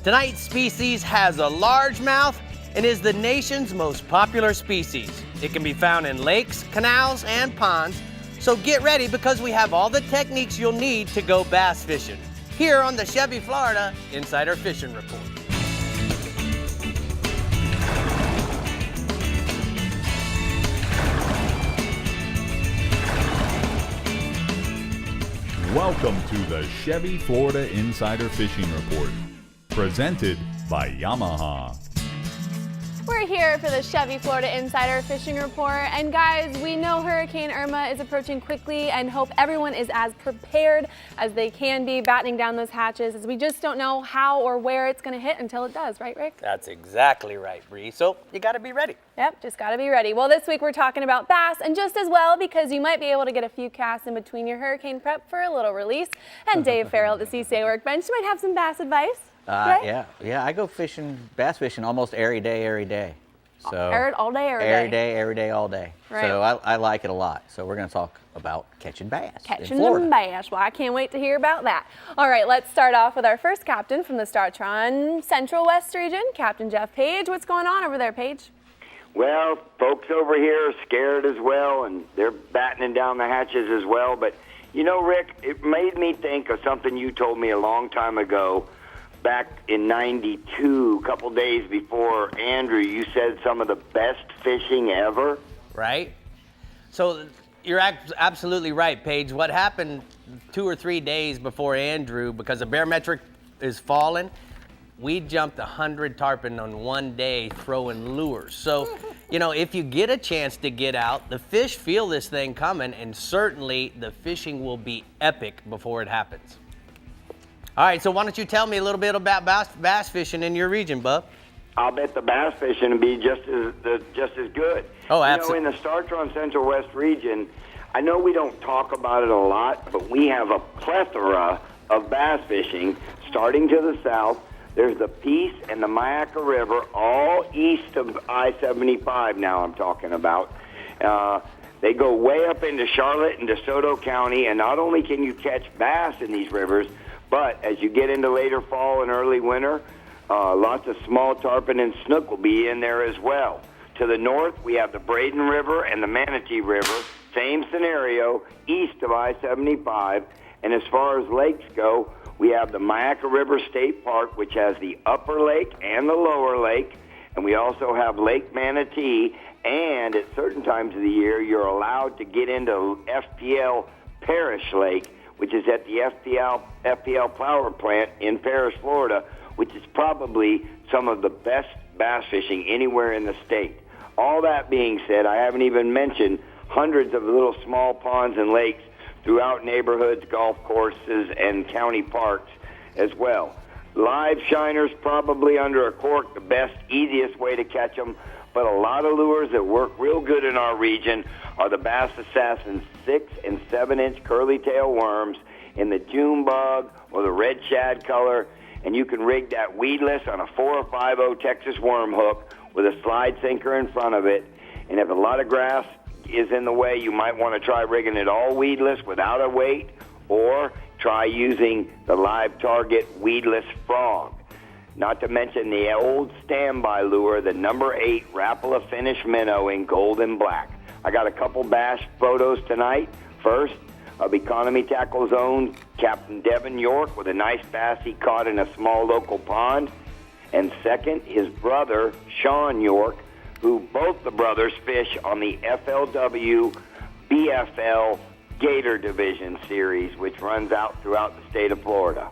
Tonight's species has a largemouth and is the nation's most popular species. It can be found in lakes, canals, and ponds. So get ready because we have all the techniques you'll need to go bass fishing. Here on the Chevy, Florida Insider Fishing Report. Welcome to the Chevy, Florida Insider Fishing Report, presented by Yamaha. We're here for the Chevy, Florida Insider Fishing Report. And guys, we know Hurricane Irma is approaching quickly and hope everyone is as prepared as they can be, battening down those hatches, as we just don't know how or where it's going to hit until it does, right, Rick? That's exactly right, Bree. So you got to be ready. Yep, just got to be ready. Well, this week we're talking about bass, and just as well because you might be able to get a few casts in between your hurricane prep for a little release. And Dave Farrell at the CCA Workbench might have some bass advice. Right? Yeah, I go fishing, bass fishing almost every day. So all day, every day, all day. Right. So I like it a lot. So we're going to talk about catching bass. Catching them bass. Well, I can't wait to hear about that. All right, let's start off with our first captain from the Startron Central West region, Captain Jeff Page. What's going on over there, Page? Well, folks over here are scared as well, and they're battening down the hatches as well. But, you know, Rick, it made me think of something you told me a long time ago. Back in '92, a couple days before Andrew, you said some of the best fishing ever. Right? So you're absolutely right, Paige. What happened 2 or 3 days before Andrew, because the barometric is falling, we jumped 100 tarpon on one day throwing lures. So, you know, if you get a chance to get out, the fish feel this thing coming, and certainly the fishing will be epic before it happens. All right, so why don't you tell me a little bit about bass fishing in your region, Bub? I'll bet the bass fishing will be just as good. Oh, absolutely. You know, in the Startron Central West region, I know we don't talk about it a lot, but we have a plethora of bass fishing starting to the south. There's the Peace and the Mayaca River, all east of I-75 now I'm talking about. They go way up into Charlotte and DeSoto County, and not only can you catch bass in these rivers, but as you get into later fall and early winter, lots of small tarpon and snook will be in there as well. To the north, we have the Braden River and the Manatee River. Same scenario, east of I-75. And as far as lakes go, we have the Mayaca River State Park, which has the upper lake and the lower lake. And we also have Lake Manatee. And at certain times of the year, you're allowed to get into FPL Parish Lake, which is at the FPL Power Plant in Paris, Florida, which is probably some of the best bass fishing anywhere in the state. All that being said, I haven't even mentioned hundreds of little small ponds and lakes throughout neighborhoods, golf courses, and county parks as well. Live shiners probably under a cork, the best, easiest way to catch them. But a lot of lures that work real good in our region are the Bass Assassin 6 and 7-inch curly tail worms in the June bug or the red shad color. And you can rig that weedless on a 4 or 5/0 Texas worm hook with a slide sinker in front of it. And if a lot of grass is in the way, you might want to try rigging it all weedless without a weight, or try using the Live Target weedless frog. Not to mention the old standby lure, the number 8 Rapala Finish Minnow in gold and black. I got a couple bass photos tonight. First, of Economy Tackle's own Captain Devin York with a nice bass he caught in a small local pond. And second, his brother, Sean York, who both the brothers fish on the FLW BFL Gator Division Series, which runs out throughout the state of Florida.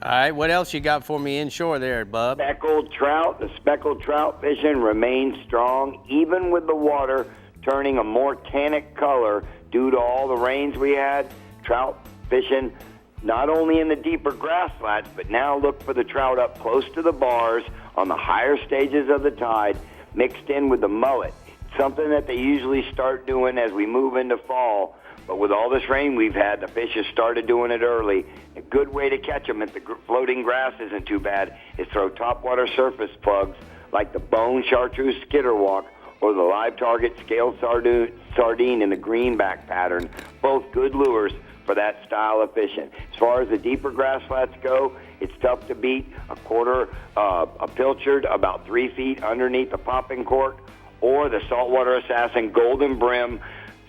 All right, what else you got for me inshore there, Bub? Speckled trout. The speckled trout fishing remains strong, even with the water turning a more tannic color due to all the rains we had. Trout fishing not only in the deeper grass flats, but now look for the trout up close to the bars on the higher stages of the tide, mixed in with the mullet. It's something that they usually start doing as we move into fall. But with all this rain we've had, the fish have started doing it early. A good way to catch them if the floating grass isn't too bad is throw topwater surface plugs like the Bone Chartreuse Skitterwalk or the Live Target Scaled Sardine in the greenback pattern. Both good lures for that style of fishing. As far as the deeper grass flats go, It's tough to beat a quarter, a pilchard about 3 feet underneath the popping cork, or the saltwater assassin golden brim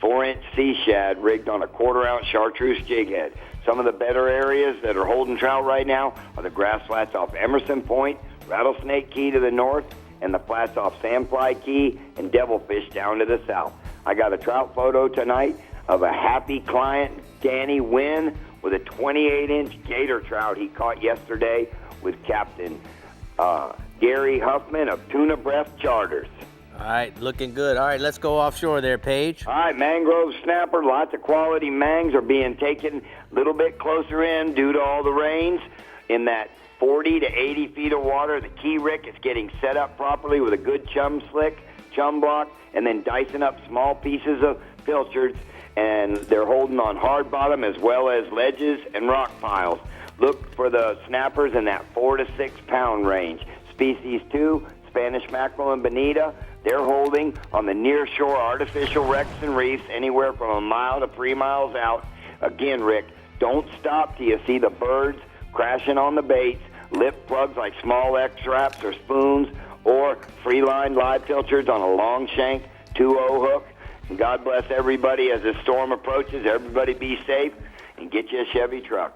4-inch sea shad rigged on a 1/4-ounce chartreuse jig head. Some of the better areas that are holding trout right now are the grass flats off Emerson Point, Rattlesnake Key to the north, and the flats off Sandfly Key and Devilfish down to the south. I got a trout photo tonight of a happy client, Danny Wynn, with a 28-inch gator trout he caught yesterday with Captain Gary Huffman of Tuna Breath Charters. All right, looking good. All right, let's go offshore there, Paige. All right, mangrove snapper, lots of quality mangs are being taken a little bit closer in due to all the rains. In that 40 to 80 feet of water, the key rick is getting set up properly with a good chum slick, chum block, and then dicing up small pieces of pilchards, and they're holding on hard bottom as well as ledges and rock piles. Look for the snappers in that 4 to 6 pound range. Species 2, Spanish mackerel and bonita, they're holding on the near shore artificial wrecks and reefs anywhere from a mile to 3 miles out. Again, Rick, don't stop till you see the birds crashing on the baits, lip plugs like small X-wraps or spoons, or free-line live pilchards on a long shank 2-0 hook. And God bless everybody as this storm approaches. Everybody be safe and get you a Chevy truck.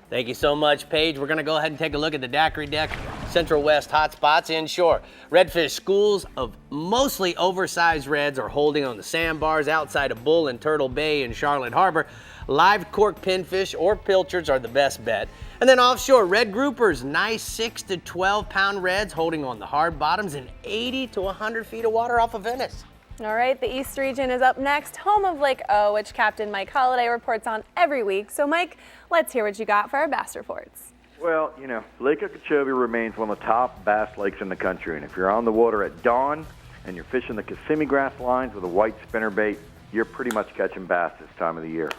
Thank you so much, Paige. We're going to go ahead and take a look at the Daiquiri Deck Central West hotspots inshore. Redfish schools of mostly oversized reds are holding on the sandbars outside of Bull and Turtle Bay in Charlotte Harbor. Live cork pinfish or pilchards are the best bet. And then offshore, red groupers, nice 6 to 12 pound reds holding on the hard bottoms and 80 to 100 feet of water off of Venice. All right, the East region is up next, home of Lake O, which Captain Mike Holliday reports on every week. So Mike, let's hear what you got for our bass reports. Well, you know, Lake Okeechobee remains one of the top bass lakes in the country. And if you're on the water at dawn and you're fishing the Kissimmee grass lines with a white spinnerbait, you're pretty much catching bass this time of the year.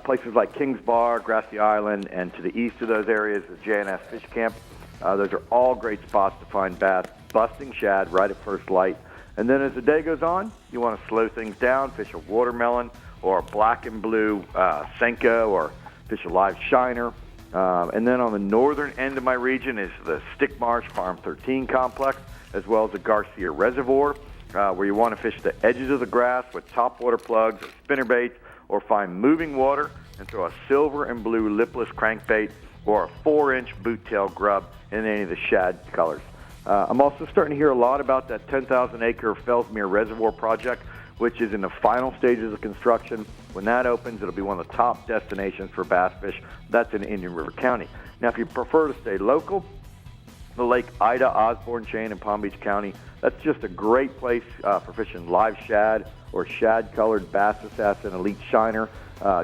Places like Kings Bar, Grassy Island, and to the east of those areas, the J&S Fish Camp, those are all great spots to find bass, busting shad right at first light. And then as the day goes on, you want to slow things down, fish a watermelon or a black and blue Senko, or fish a live shiner. And then on the northern end of my region is the Stick Marsh Farm 13 complex, as well as the Garcia Reservoir, where you want to fish the edges of the grass with topwater plugs or spinnerbaits, or find moving water and throw a silver and blue lipless crankbait or a 4-inch boot-tail grub in any of the shad colors. I'm also starting to hear a lot about that 10,000-acre Fellsmere Reservoir project, which is in the final stages of construction. When that opens, it'll be one of the top destinations for bass fish. That's in Indian River County. Now, if you prefer to stay local, the Lake Ida Osborne chain in Palm Beach County, that's just a great place for fishing live shad or shad-colored bass assassin elite shiner.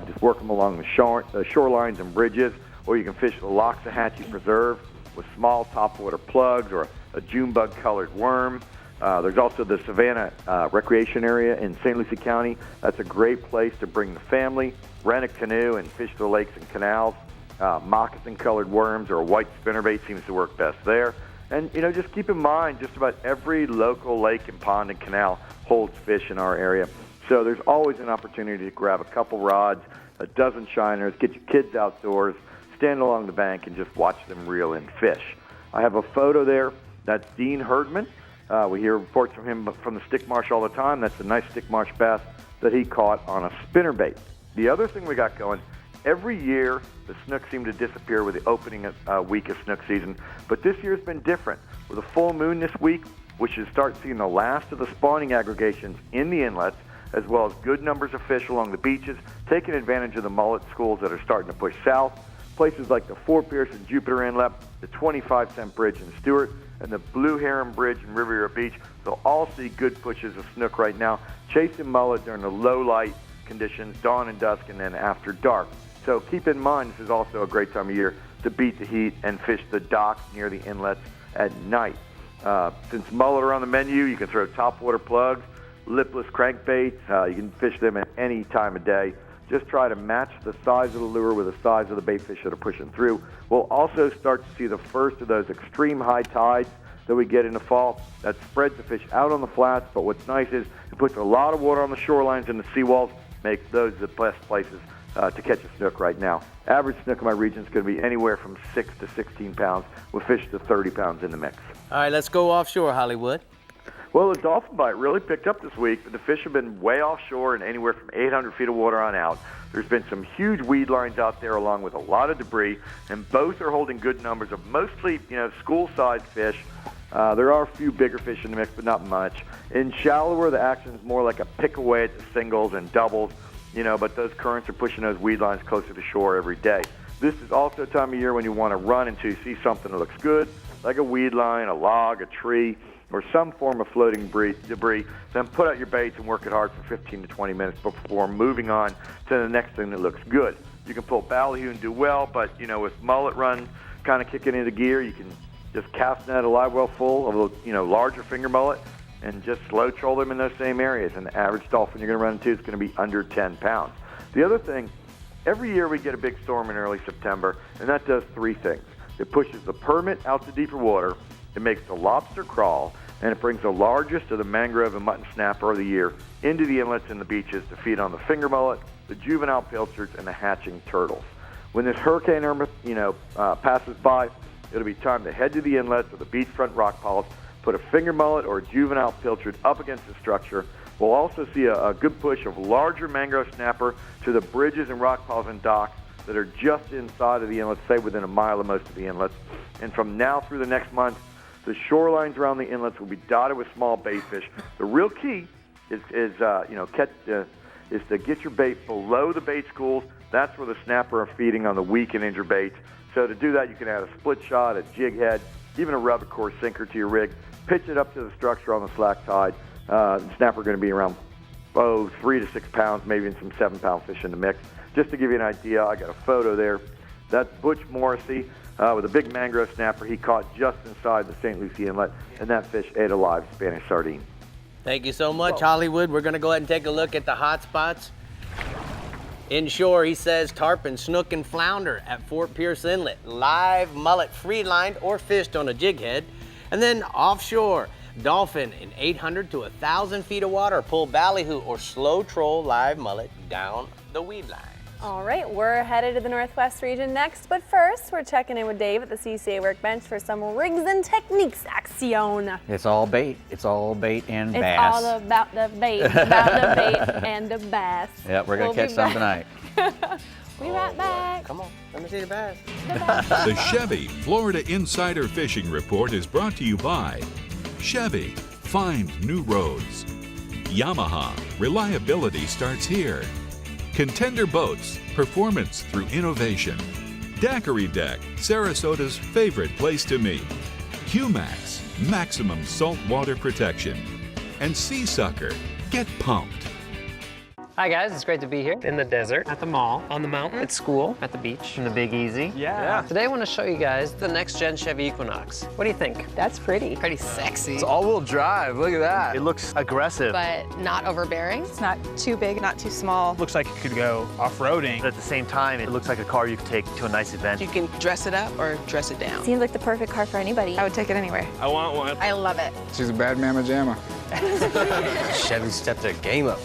Just work them along the shorelines and bridges, or you can fish the Loxahatchee Preserve with small topwater plugs or a June bug-colored worm. There's also the Savannah Recreation Area in St. Lucie County. That's a great place to bring the family, rent a canoe, and fish the lakes and canals. Moccasin-colored worms or a white spinnerbait seems to work best there. And, you know, just keep in mind, just about every local lake and pond and canal holds fish in our area. So there's always an opportunity to grab a couple rods, a dozen shiners, get your kids outdoors, stand along the bank, and just watch them reel in fish. I have a photo there. That's Dean Herdman. We hear reports from him from the Stick Marsh all the time. That's a nice Stick Marsh bass that he caught on a spinnerbait. The other thing we got going, every year the snook seem to disappear with the opening week of snook season, but this year's been different. With a full moon this week, we should start seeing the last of the spawning aggregations in the inlets, as well as good numbers of fish along the beaches, taking advantage of the mullet schools that are starting to push south. Places like the Fort Pierce and Jupiter Inlet, the 25-cent Bridge in Stewart, and the Blue Heron Bridge in Riviera Beach, they'll all see good pushes of snook right now, chasing mullet during the low light conditions, dawn and dusk, and then after dark. So keep in mind, this is also a great time of year to beat the heat and fish the docks near the inlets at night. Since mullet are on the menu, you can throw topwater plugs, lipless crankbaits. You can fish them at any time of day. Just try to match the size of the lure with the size of the bait fish that are pushing through. We'll also start to see the first of those extreme high tides that we get in the fall. That spreads the fish out on the flats, but what's nice is it puts a lot of water on the shorelines and the seawalls, makes those the best places to catch a snook right now. Average snook in my region is going to be anywhere from 6 to 16 pounds, with fish to 30 pounds in the mix. All right, let's go offshore, Hollywood. Well, the dolphin bite really picked up this week, but the fish have been way offshore and anywhere from 800 feet of water on out. There's been some huge weed lines out there along with a lot of debris, and both are holding good numbers of mostly, school-sized fish. There are a few bigger fish in the mix, but not much. In shallower, the action is more like a pick away at the singles and doubles, but those currents are pushing those weed lines closer to shore every day. This is also a time of year when you want to run until you see something that looks good, like a weed line, a log, a tree, or some form of floating debris, then put out your baits and work it hard for 15 to 20 minutes before moving on to the next thing that looks good. You can pull ballyhoo and do well, but, with mullet run kind of kicking into gear, you can just cast net a live well full of a, larger finger mullet and just slow troll them in those same areas. And the average dolphin you're going to run into is going to be under 10 pounds. The other thing, every year we get a big storm in early September, and that does three things. It pushes the permit out to deeper water, it makes the lobster crawl, and it brings the largest of the mangrove and mutton snapper of the year into the inlets and the beaches to feed on the finger mullet, the juvenile pilchards, and the hatching turtles. When this Hurricane Irma, passes by, it'll be time to head to the inlets or the beachfront rock piles, put a finger mullet or a juvenile pilchard up against the structure. We'll also see a good push of larger mangrove snapper to the bridges and rock piles and docks that are just inside of the inlets, say within a mile of most of the inlets. And from now through the next month, the shorelines around the inlets will be dotted with small bait fish. The real key is to get your bait below the bait schools. That's where the snapper are feeding on the weak and injured baits. So to do that, you can add a split shot, a jig head, even a rubber core sinker to your rig. Pitch it up to the structure on the slack tide. The snapper going to be around 3 to 6 pounds, maybe even some 7-pound fish in the mix. Just to give you an idea, I got a photo there. That's Butch Morrissey with a big mangrove snapper he caught just inside the St. Lucie Inlet, and that fish ate a live Spanish sardine. Thank you so much, Hollywood. We're going to go ahead and take a look at the hot spots. Inshore, he says tarpon, snook, and flounder at Fort Pierce Inlet. Live mullet free-lined or fished on a jig head. And then offshore, dolphin in 800 to 1,000 feet of water. Pull ballyhoo or slow troll live mullet down the weed line. All right, we're headed to the Northwest region next, but first we're checking in with Dave at the CCA workbench for some rigs and techniques action. It's all bait. It's all bait and It's bass. all about the bait, about the bait and the bass. Yeah, we're going to catch some tonight. Be right back. Come on, let me see the bass. The Chevy Florida Insider Fishing Report is brought to you by Chevy. Find new roads. Yamaha. Reliability starts here. Contender Boats. Performance through innovation. Daiquiri Deck. Sarasota's favorite place to meet. Q-Max. Maximum saltwater protection. And Sea Sucker. Get pumped. Hi guys, it's great to be here in the desert, at the mall, on the mountain, at school, at the beach, in the Big Easy. Yeah. Today I want to show you guys the next gen Chevy Equinox. What do you think? That's pretty. Pretty sexy. It's all-wheel drive. Look at that. It looks aggressive. But not overbearing. It's not too big, not too small. Looks like it could go off-roading. But at the same time, it looks like a car you could take to a nice event. You can dress it up or dress it down. Seems like the perfect car for anybody. I would take it anywhere. I want one. I love it. She's a bad mamma jamma. Chevy stepped their game up.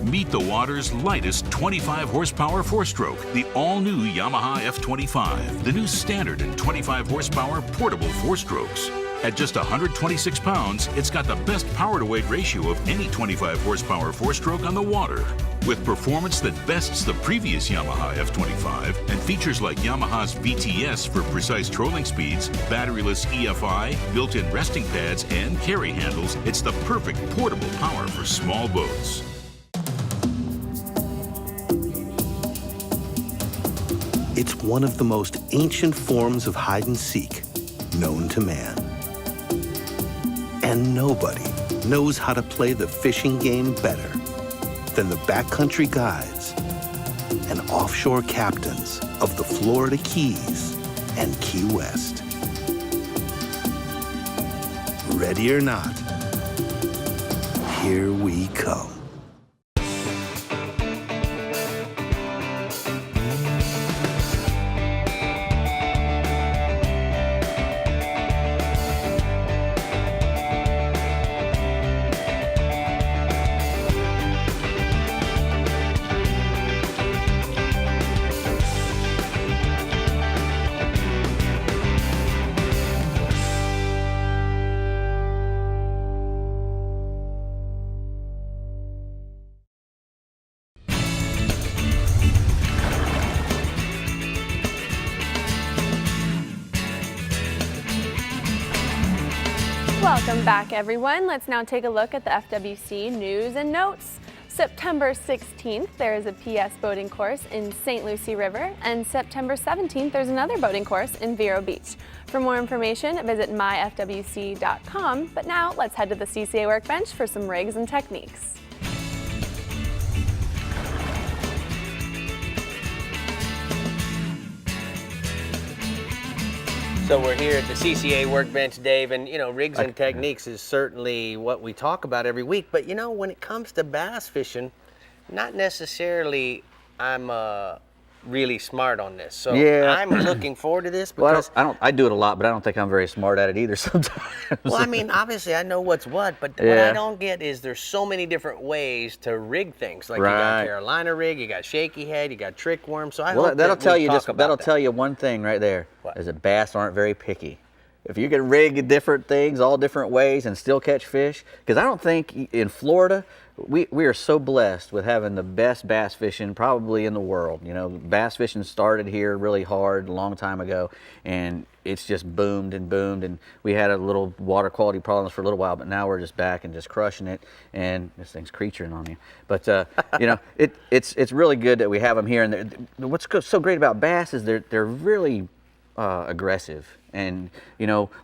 Meet the water's lightest 25 horsepower four-stroke, the all-new Yamaha F25, the new standard and 25 horsepower portable four-strokes. At just 126 pounds, it's got the best power-to-weight ratio of any 25 horsepower four-stroke on the water. With performance that bests the previous Yamaha F25 and features like Yamaha's VTS for precise trolling speeds, batteryless EFI, built-in resting pads, and carry handles, it's the perfect portable power for small boats. It's one of the most ancient forms of hide-and-seek known to man. And nobody knows how to play the fishing game better than the backcountry guides and offshore captains of the Florida Keys and Key West. Ready or not, here we come. Welcome back, everyone. Let's now take a look at the FWC news and notes. September 16th, there is a PS boating course in St. Lucie River, and September 17th, there's another boating course in Vero Beach. For more information, visit myfwc.com. But now, let's head to the CCA workbench for some rigs and techniques. So we're here at the CCA workbench, Dave, and rigs and techniques is certainly what we talk about every week. But when it comes to bass fishing, not necessarily I'm really smart on this. So Yeah. I'm looking forward to this because I do it a lot, but I don't think I'm very smart at it either sometimes. well, I mean, obviously I know what's what, but what I don't get is there's so many different ways to rig things. Like you got Carolina rig, you got shaky head, you got trick worm. So I hope that'll that tell we you talk about that'll that. tell you one thing right there. What? Is that bass aren't very picky. If you can rig different things all different ways and still catch fish, because I don't think in Florida we are so blessed with having the best bass fishing probably in the world. Bass fishing started here really hard a long time ago, and it's just boomed and boomed. And we had a little water quality problems for a little while, but now we're just back and just crushing it. And this thing's creaturing on you. But it's really good that we have them here. And what's so great about bass is they're really aggressive. And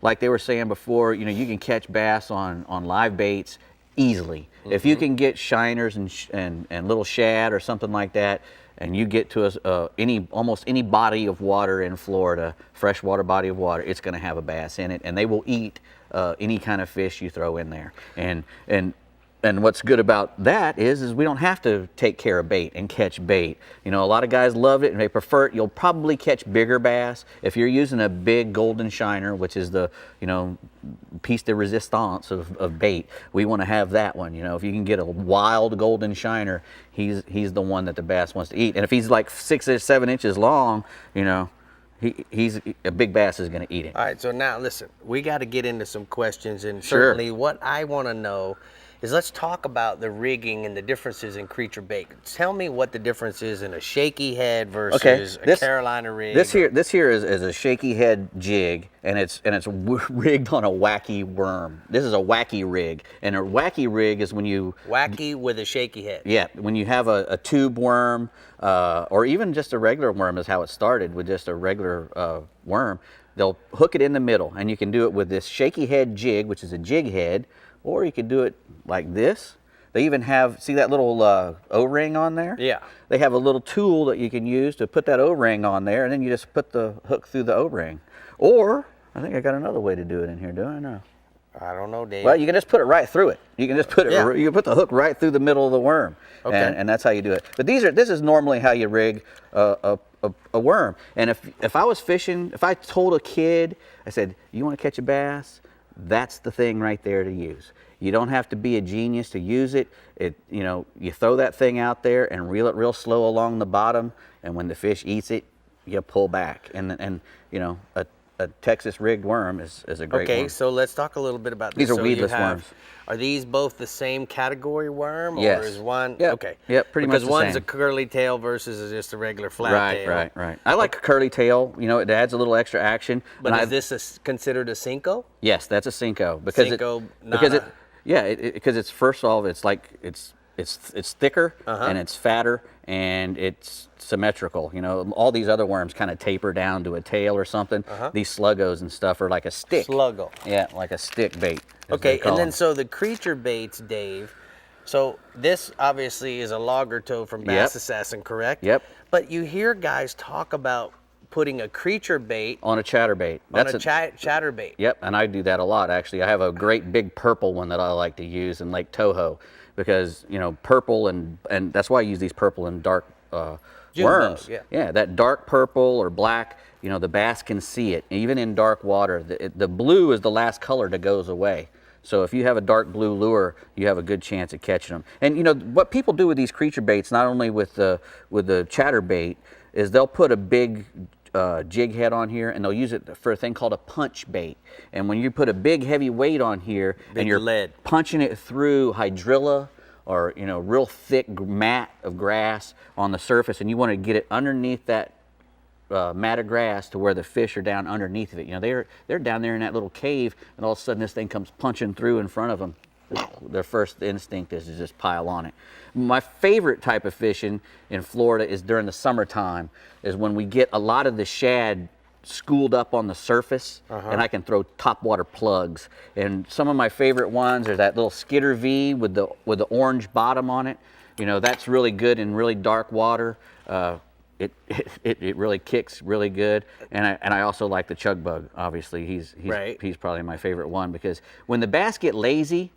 like they were saying before, you can catch bass on live baits easily. If you can get shiners and little shad or something like that, and you get to almost any body of water in Florida, freshwater body of water, it's going to have a bass in it, and they will eat any kind of fish you throw in there. And what's good about that is we don't have to take care of bait and catch bait. A lot of guys love it and they prefer it. You'll probably catch bigger bass if you're using a big golden shiner, which is the piece de resistance of bait. We want to have that one. If you can get a wild golden shiner, he's the one that the bass wants to eat. And if he's like 6 or 7 inches long, he's a big bass is going to eat it. All right, so now listen, we got to get into some questions, and Sure. certainly what I want to know is let's talk about the rigging and the differences in creature bait. Tell me what the difference is in a shaky head versus a Carolina rig. This here is a shaky head jig, and it's rigged on a wacky worm. This is a wacky rig, and a wacky rig is when you wacky with a shaky head. Yeah, when you have a tube worm, or even just a regular worm is how it started, with just a regular worm. They'll hook it in the middle, and you can do it with this shaky head jig, which is a jig head, or you could do it like this. They even have, see that little O-ring on there? Yeah. They have a little tool that you can use to put that O-ring on there, and then you just put the hook through the O-ring. Or, I think I got another way to do it in here, do I? No. I don't know, Dave. Well, you can just put it right through it. You can just put it. Yeah. You can put the hook right through the middle of the worm, Okay. and that's how you do it. But this is normally how you rig a worm. And if I was fishing, if I told a kid, I said, "You want to catch a bass?" That's the thing right there to use. You don't have to be a genius to use it. You throw that thing out there and reel it real slow along the bottom, and when the fish eats it, you pull back. And a Texas rigged worm is a great worm. Okay, so let's talk a little bit about this. These are So weedless you have- worms. Are these both the same category worm, Yes. or is one? Yep. Okay. Yep, pretty much because the one's same. a curly tail versus just a regular flat tail. Right. I like a curly tail. It adds a little extra action. But And is this considered a Cinco? Yes, that's a Cinco because Cinco because Nana. because it's first of all it's thicker Uh-huh. and it's fatter and it's symmetrical. All these other worms kind of taper down to a tail or something. Uh-huh. These sluggos and stuff are like a stick. Sluggo. Yeah, like a stick bait. as Okay, they call and then them. so the creature baits, Dave. So this obviously is a logger toe from Bass Yep. Assassin, correct? Yep. But you hear guys talk about putting a creature bait on a chatterbait. on a chatterbait. Yep, and I do that a lot actually. I have a great big purple one that I like to use in Lake Toho because purple and that's why I use these purple and dark worms. yeah. Yeah, that dark purple or black, the bass can see it even in dark water. The blue is the last color that goes away. So if you have a dark blue lure, you have a good chance of catching them. And what people do with these creature baits, not only with the chatterbait, is they'll put a big jig head on here, and they'll use it for a thing called a punch bait. And when you put a big heavy weight on here, and you're lead. punching it through hydrilla or real thick mat of grass on the surface, and you want to get it underneath that mat of grass to where the fish are down underneath of it. You know, they're down there in that little cave, and all of a sudden this thing comes punching through in front of them. Their first instinct is to just pile on it. My favorite type of fishing in Florida is during the summertime, is when we get a lot of the shad schooled up on the surface, and I can throw topwater plugs. And some of my favorite ones are that little Skitter V with the orange bottom on it. You know, that's really good in really dark water. It really kicks really good. And I also like the chug bug. Obviously, he's probably my favorite one, because when the bass get lazy,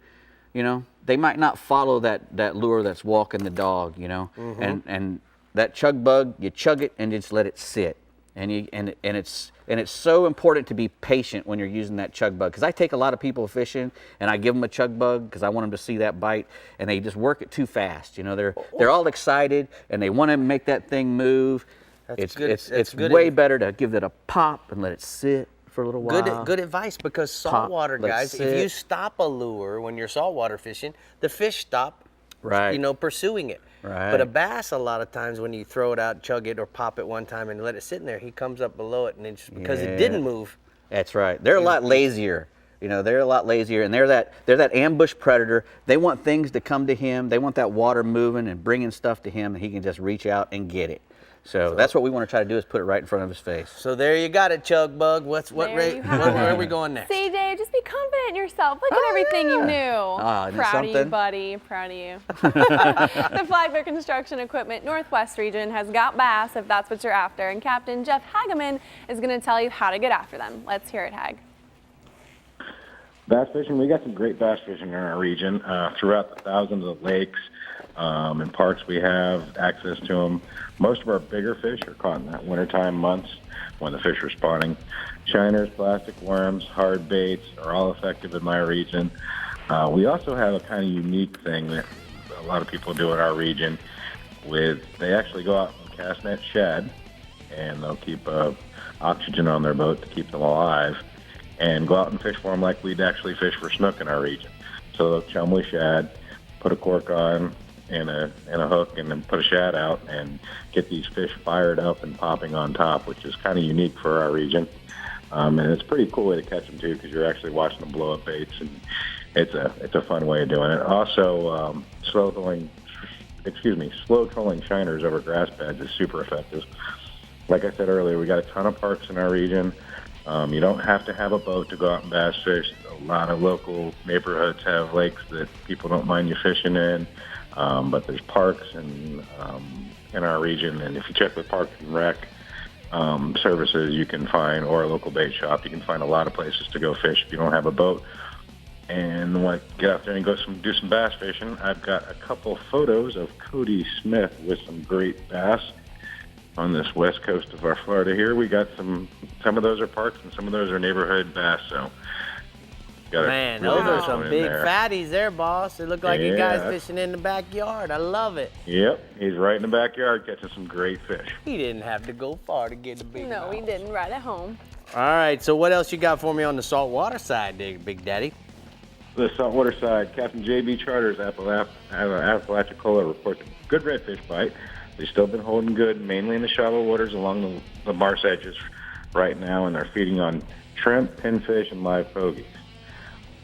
you know, they might not follow that lure that's walking the dog, you know. And that chug bug, you chug it and just let it sit. And it's so important to be patient when you're using that chug bug, because I take a lot of people fishing and I give them a chug bug because I want them to see that bite, and they just work it too fast. You know, they're all excited and they want to make that thing move. It's way better to give it a pop and let it sit for a little while. Good advice, because saltwater, guys, if you stop a lure when you're saltwater fishing, the fish stop, you know, pursuing it. Right. But a bass, a lot of times when you throw it out, chug it, or pop it one time and let it sit in there, he comes up below it, and it's just because it didn't move. That's right. They're a lot lazier. You know, they're a lot lazier, and they're that ambush predator. They want things to come to him. They want that water moving and bringing stuff to him, and he can just reach out and get it. So that's what we want to try to do, is put it right in front of his face. So there you got it, chug bug. Where are we going next? CJ, just be confident in yourself. Look at everything you knew. Proud of you, buddy. Proud of you. The Flagler Construction Equipment Northwest region has got bass, if that's what you're after, and Captain Jeff Hageman is going to tell you how to get after them. Let's hear it, Hag. Bass fishing, we got some great bass fishing in our region. Throughout the thousands of lakes and parks we have access to them. Most of our bigger fish are caught in that wintertime months when the fish are spawning. Shiners, plastic worms, hard baits are all effective in my region. We also have a kind of unique thing that a lot of people do in our region. They actually go out and cast net shad, and they'll keep oxygen on their boat to keep them alive, and go out and fish for them like we'd actually fish for snook in our region. So they'll chum with shad, put a cork on and a hook, and then put a shad out and get these fish fired up and popping on top, which is kind of unique for our region. And it's a pretty cool way to catch them too, because you're actually watching them blow up baits, and it's a fun way of doing it. Also, slow trolling shiners over grass beds is super effective. Like I said earlier, we got a ton of parks in our region. You don't have to have a boat to go out and bass fish. A lot of local neighborhoods have lakes that people don't mind you fishing in. But there's parks in our region, and if you check with Parks and Rec services, you can find, or a local bait shop, you can find a lot of places to go fish if you don't have a boat and want to get out there and do some bass fishing. I've got a couple photos of Cody Smith with some great bass on this west coast of our Florida here. We got some of those are parks and some of those are neighborhood bass, so man, those are some big fatties there, boss. It looked like you guys fishing in the backyard. I love it. Yep, he's right in the backyard catching some great fish. He didn't have to go far to get the big No, mouth. he didn't. Right at home. All right, so what else you got for me on the saltwater side, Big Daddy? The saltwater side, Captain J.B. Charters Apalachicola reports a good redfish bite. They've still been holding good, mainly in the shallow waters along the marsh edges right now, and they're feeding on shrimp, pinfish, and live pogies.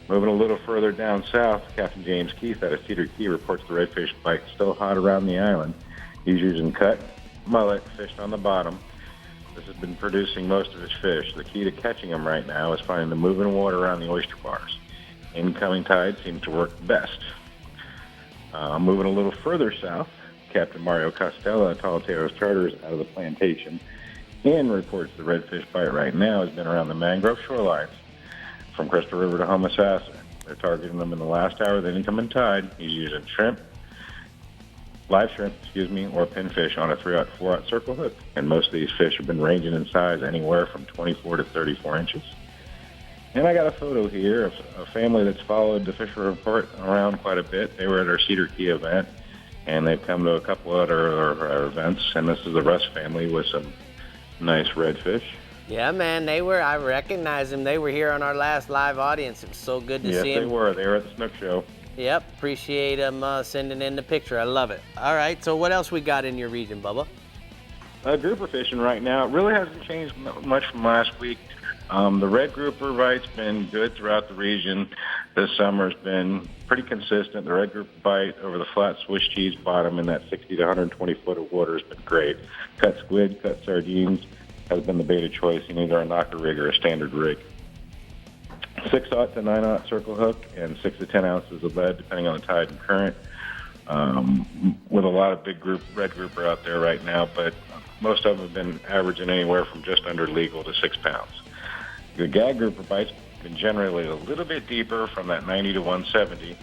Moving a little further down south, Captain James Keith out of Cedar Key reports the redfish bite still hot around the island. He's using cut mullet fished on the bottom. This has been producing most of his fish. The key to catching them right now is finding the moving water around the oyster bars. Incoming tide seems to work best. Moving a little further south, Captain Mario Costello at Talateros Charters out of the Plantation and reports the redfish bite right now has been around the mangrove shorelines from Crystal River to Homosassa. They're targeting them in the last hour of the incoming tide. He's using live shrimp, or pinfish on a 3/4 circle hook. And most of these fish have been ranging in size anywhere from 24 to 34 inches. And I got a photo here of a family that's followed the Fisher Report around quite a bit. They were at our Cedar Key event, and they've come to a couple other events. And this is the Russ family with some nice redfish. Yeah, man, I recognize them. They were here on our last live audience. It was so good to see them. Yes, they were. They were at the Snook Show. Yep, appreciate them sending in the picture. I love it. All right, so what else we got in your region, Bubba? Grouper fishing right now, it really hasn't changed much from last week. The red grouper bite's been good throughout the region. This summer's been pretty consistent. The red grouper bite over the flat Swiss cheese bottom in that 60 to 120 foot of water has been great. Cut squid, cut sardines has been the bait of choice in either a knocker rig or a standard rig. 6/0 to 9/0 circle hook and 6 to 10 ounces of lead, depending on the tide and current. With a lot of big red grouper out there right now, but most of them have been averaging anywhere from just under legal to 6 pounds. The gag grouper bite's been generally a little bit deeper, from that 90 to 170.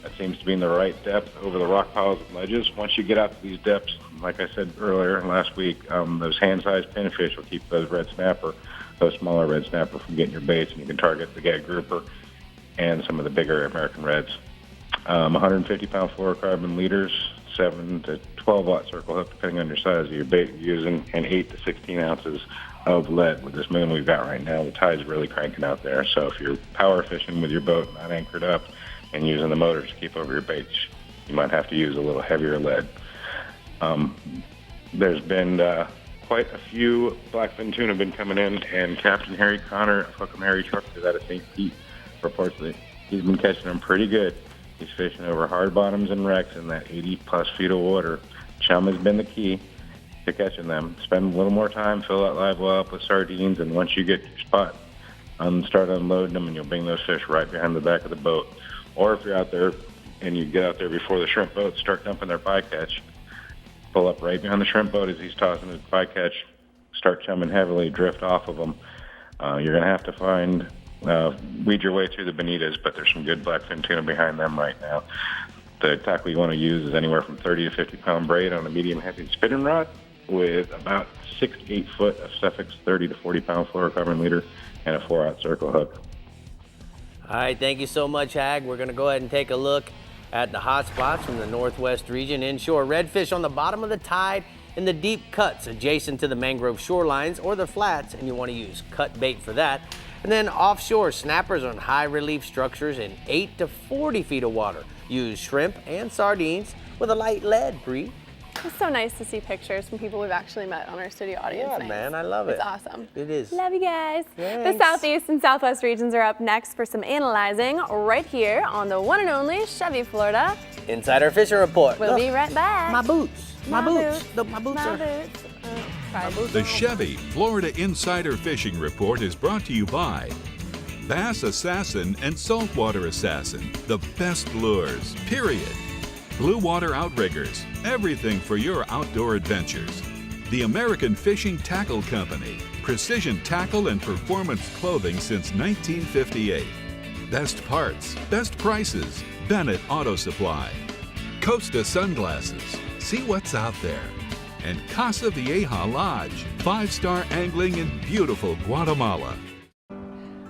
That seems to be in the right depth over the rock piles and ledges. Once you get out to these depths, like I said earlier last week, those hand-sized pinfish will keep those smaller red snapper from getting your baits, and you can target the gag grouper and some of the bigger American reds. 150-pound fluorocarbon leaders, 7 to 12/0 circle hook, depending on your size of your bait you're using, and 8 to 16 ounces of lead. With this moon we've got right now, the tide's really cranking out there. So if you're power fishing with your boat not anchored up and using the motor to keep over your baits, you might have to use a little heavier lead. There's been quite a few blackfin tuna have been coming in, and Captain Harry Connor of Hook 'em Harry Truckers out of St. Pete reports that he's been catching them pretty good. He's fishing over hard bottoms and wrecks in that 80-plus feet of water. Chum has been the key to catching them. Spend a little more time, fill that live well up with sardines, and once you get your spot, start unloading them, and you'll bring those fish right behind the back of the boat. Or if you're out there and you get out there before the shrimp boats start dumping their bycatch, pull up right behind the shrimp boat as he's tossing his bycatch, start chumming heavily, drift off of them. You're going to have to weed your way through the bonitas, but there's some good blackfin tuna behind them right now. The tackle you want to use is anywhere from 30 to 50-pound braid on a medium-heavy spinning rod with about 6 to 8 foot of Suffix 30 to 40-pound fluorocarbon leader and a 4/0 circle hook. All right, thank you so much, Hag. We're going to go ahead and take a look at the hot spots from the northwest region. Inshore, redfish on the bottom of the tide in the deep cuts adjacent to the mangrove shorelines or the flats, and you want to use cut bait for that. And then offshore, snappers on high relief structures in 8 to 40 feet of water. Use shrimp and sardines with a light lead, Bree. It's so nice to see pictures from people we've actually met on our studio audience. Yeah, man, I love it. It's awesome. It is. Love you guys. Thanks. The southeast and southwest regions are up next for some analyzing right here on the one and only Chevy, Florida Insider Fishing Report. We'll be right back. My boots. My boots. My boots. The Chevy Florida Insider Fishing Report is brought to you by Bass Assassin and Saltwater Assassin, the best lures, period. Blue Water Outriggers, everything for your outdoor adventures. The American Fishing Tackle Company, precision tackle and performance clothing since 1958. Best parts, best prices, Bennett Auto Supply. Costa Sunglasses, see what's out there. And Casa Vieja Lodge, 5-star angling in beautiful Guatemala.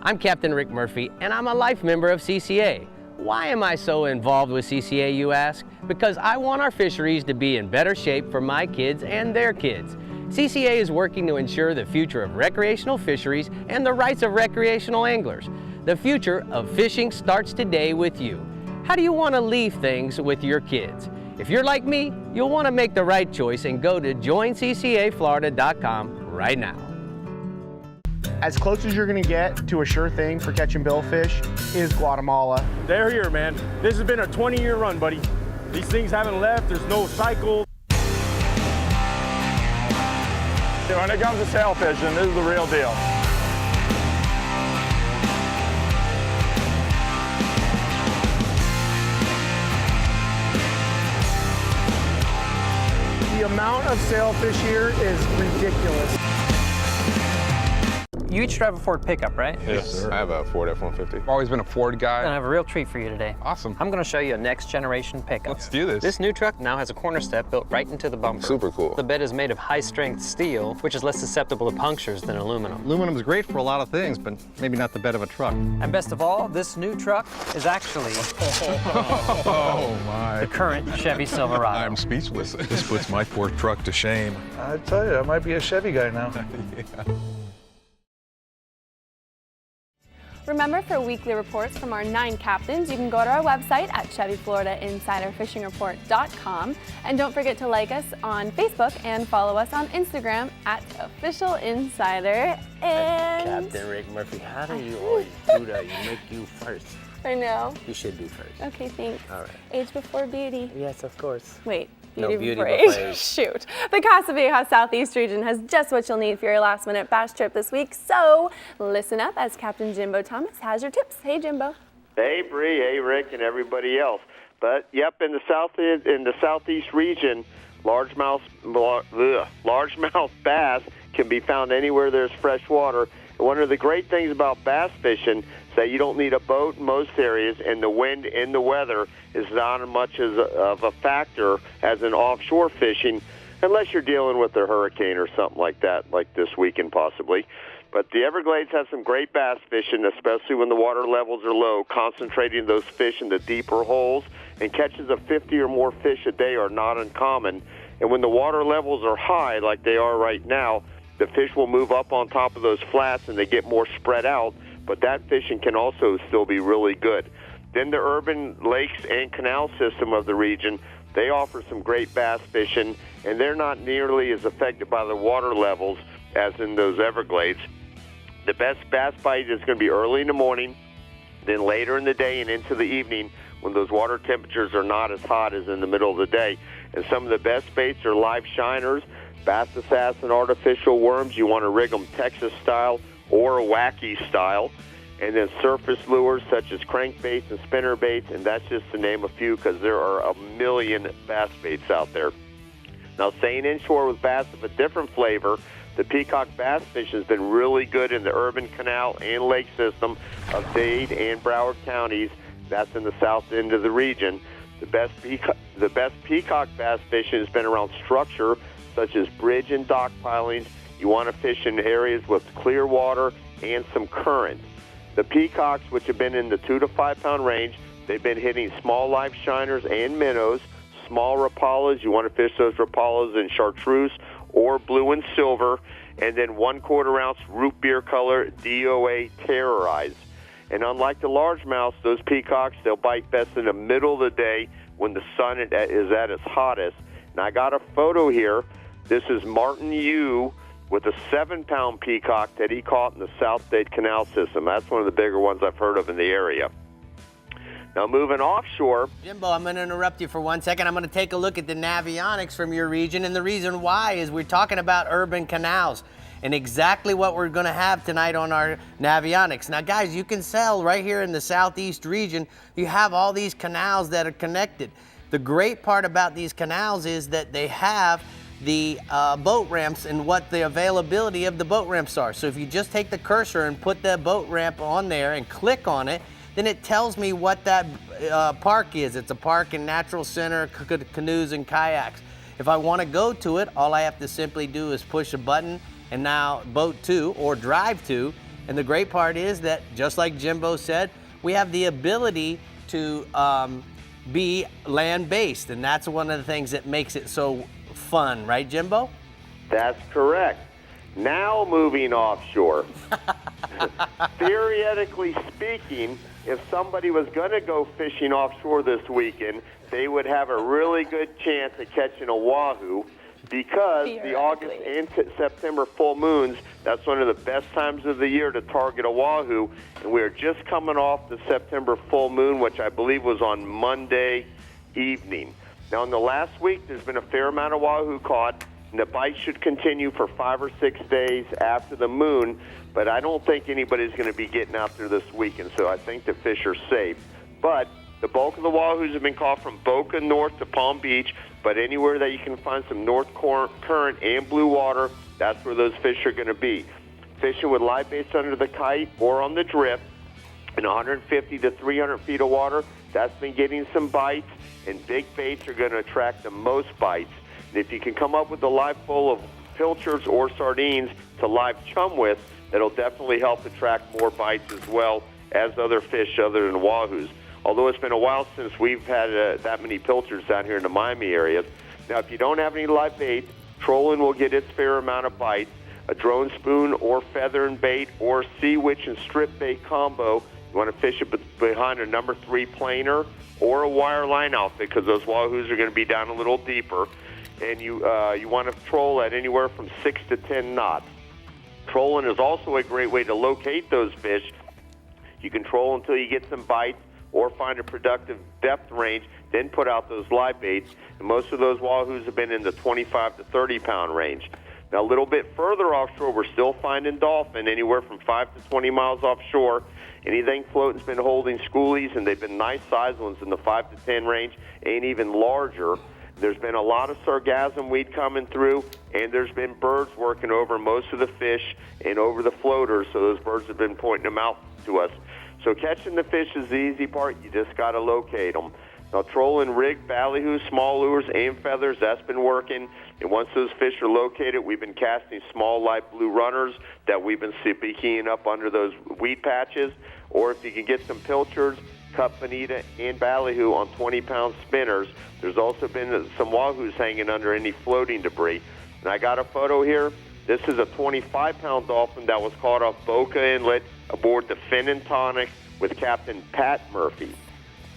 I'm Captain Rick Murphy, and I'm a life member of CCA. Why am I so involved with CCA, you ask? Because I want our fisheries to be in better shape for my kids and their kids. CCA is working to ensure the future of recreational fisheries and the rights of recreational anglers. The future of fishing starts today with you. How do you want to leave things with your kids? If you're like me, you'll want to make the right choice and go to joinccaflorida.com right now. As close as you're gonna get to a sure thing for catching billfish is Guatemala. They're here, man. This has been a 20-year run, buddy. These things haven't left. There's no cycle. When it comes to sail fishing, this is the real deal. The amount of sailfish here is ridiculous. You each drive a Ford pickup, right? Yes, sir. I have a Ford F-150. I've always been a Ford guy. I have a real treat for you today. Awesome. I'm going to show you a next generation pickup. Let's do this. This new truck now has a corner step built right into the bumper. Super cool. The bed is made of high-strength steel, which is less susceptible to punctures than aluminum. Aluminum is great for a lot of things, but maybe not the bed of a truck. And best of all, this new truck is actually Oh my. the current Chevy Silverado. I'm speechless. This puts my poor truck to shame. I tell you, I might be a Chevy guy now. Yeah. Remember, for weekly reports from our 9 captains, you can go to our website at ChevyFloridaInsiderFishingReport.com. And don't forget to like us on Facebook and follow us on Instagram at Official Insider. And Captain Rick Murphy, how do you always do that? You make you first. I know. You should be first. Okay, thanks. All right. Age before beauty. Yes, of course. Wait. No, beauty before before age. age. Shoot. The Casa Vieja Southeast region has just what you'll need for your last-minute bass trip this week. So listen up as Captain Jimbo Thomas has your tips. Hey, Jimbo. Hey, Bree. Hey, Rick, and everybody else. But yep, in the southeast region, largemouth bass can be found anywhere there's fresh water. And one of the great things about bass fishing is that you don't need a boat in most areas, and the wind and the weather is not as much of a factor as in offshore fishing, unless you're dealing with a hurricane or something like that, like this weekend possibly. But the Everglades have some great bass fishing, especially when the water levels are low. Concentrating those fish in the deeper holes, and catches of 50 or more fish a day are not uncommon. And when the water levels are high, like they are right now, the fish will move up on top of those flats and they get more spread out, but that fishing can also still be really good. Then the urban lakes and canal system of the region, they offer some great bass fishing, and they're not nearly as affected by the water levels as in those Everglades. The best bass bite is going to be early in the morning, then later in the day and into the evening when those water temperatures are not as hot as in the middle of the day. And some of the best baits are live shiners, bass assassin artificial worms. You want to rig them Texas style or wacky style. And then surface lures such as crankbaits and spinnerbaits, and that's just to name a few because there are a million bass baits out there. Now, staying inshore with bass of a different flavor, the peacock bass fish has been really good in the urban canal and lake system of Dade and Broward counties. That's in the south end of the region. The best peacock bass fishing has been around structure such as bridge and dock pilings. You want to fish in areas with clear water and some current. The peacocks, which have been in the 2 to 5 pound range, they've been hitting small live shiners and minnows, small rapalas. You want to fish those rapalas in chartreuse or blue and silver, and then 1/4 ounce root beer color DOA terrorize. And unlike the largemouths, those peacocks, they'll bite best in the middle of the day when the sun is at its hottest. And I got a photo here. This is Martin Yu with a 7-pound peacock that he caught in the South Dade Canal system. That's one of the bigger ones I've heard of in the area. Now, moving offshore. Jimbo, I'm going to interrupt you for 1 second. I'm going to take a look at the navionics from your region, and the reason why is we're talking about urban canals and exactly what we're going to have tonight on our navionics. Now, guys, you can sell right here in the southeast region. You have all these canals that are connected. The great part about these canals is that they have the boat ramps and what the availability of the boat ramps are. So if you just take the cursor and put the boat ramp on there and click on it, then it tells me what that park is. It's a park and natural center, canoes and kayaks. If I want to go to it, all I have to simply do is push a button and now boat to or drive to. And the great part is that, just like Jimbo said, we have the ability to be land-based, and that's one of the things that makes it so fun, right, Jimbo? That's correct. Now moving offshore. Theoretically speaking, if somebody was going to go fishing offshore this weekend, they would have a really good chance at catching a wahoo, because the August and September full moons, that's one of the best times of the year to target a wahoo. And we're just coming off the September full moon, which I believe was on Monday evening. Now, in the last week, there's been a fair amount of wahoo caught, and the bite should continue for 5 or 6 days after the moon, but I don't think anybody's going to be getting out there this weekend, so I think the fish are safe. But the bulk of the wahoos have been caught from Boca North to Palm Beach, but anywhere that you can find some north current and blue water, that's where those fish are going to be. Fishing with live baits under the kite or on the drift in 150 to 300 feet of water, that's been getting some bites, and big baits are going to attract the most bites. And if you can come up with a live bowl of pilchards or sardines to live chum with, that'll definitely help attract more bites as well as other fish other than wahoos. Although it's been a while since we've had that many pilchards down here in the Miami area. Now, if you don't have any live baits, trolling will get its fair amount of bites. a drone spoon or feather and bait or sea witch and strip bait combo. You want to fish it behind a number 3 planer or a wire line outfit because those wahoos are going to be down a little deeper. And you want to troll at anywhere from 6 to 10 knots. Trolling is also a great way to locate those fish. You can troll until you get some bites or find a productive depth range, then put out those live baits. And most of those wahoos have been in the 25 to 30-pound range. Now, a little bit further offshore, we're still finding dolphin anywhere from 5 to 20 miles offshore. Anything floating's been holding schoolies, and they've been nice-sized ones in the 5 to 10 range, and even larger. There's been a lot of sargassum weed coming through, and there's been birds working over most of the fish and over the floaters, so those birds have been pointing them out to us. So catching the fish is the easy part. You just got to locate them. Now, trolling rig, ballyhoo, small lures, and feathers, that's been working. And once those fish are located, we've been casting small light blue runners that we've been keying up under those weed patches. Or if you can get some pilchards, cut bonita, and ballyhoo on 20-pound spinners. There's also been some wahoos hanging under any floating debris. And I got a photo here. This is a 25-pound dolphin that was caught off Boca Inlet aboard the Fin and Tonic with Captain Pat Murphy.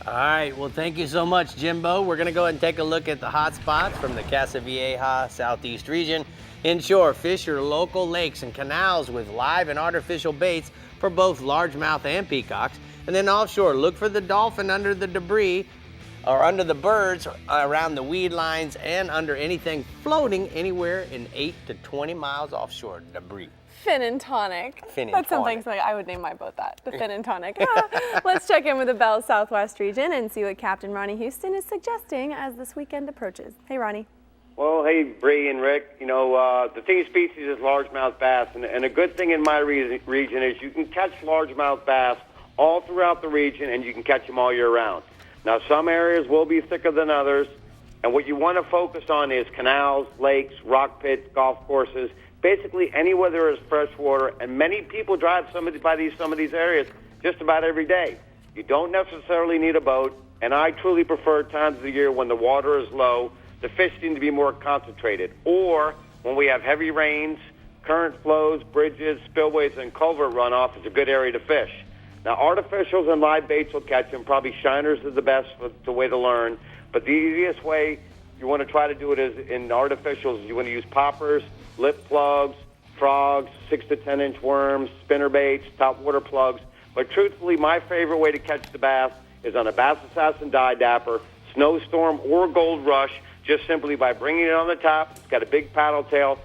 All right, well, thank you so much, Jimbo. We're going to go ahead and take a look at the hot spots from the Casa Vieja Southeast region. Inshore, fish your local lakes and canals with live and artificial baits for both largemouth and peacocks. And then offshore, look for the dolphin under the debris or under the birds, around the weed lines, and under anything floating anywhere in 8 to 20 miles offshore debris. Fin and Tonic. Fin and That's something Tonic. I would name my boat that, the Fin and Tonic. Let's check in with the Bell Southwest region and see what Captain Ronnie Houston is suggesting as this weekend approaches. Hey, Ronnie. Well, hey, Bree and Rick, you know, the theme species is largemouth bass, and a good thing in my region is you can catch largemouth bass all throughout the region, and you can catch them all year round. Now, some areas will be thicker than others, and what you want to focus on is canals, lakes, rock pits, golf courses, basically anywhere there is fresh water, and many people drive some of these areas just about every day. You don't necessarily need a boat, and I truly prefer times of the year when the water is low, the fish seem to be more concentrated, or when we have heavy rains, current flows, bridges, spillways, and culvert runoff is a good area to fish. Now, artificials and live baits will catch them. Probably shiners is the best the way to learn. But the easiest way you want to try to do it is in artificials. You want to use poppers, lip plugs, frogs, 6 to 10 inch worms, spinner baits, top water plugs. But truthfully, my favorite way to catch the bass is on a Bass Assassin Die Dapper, Snowstorm, or Gold Rush, just simply by bringing it on the top. It's got a big paddle tail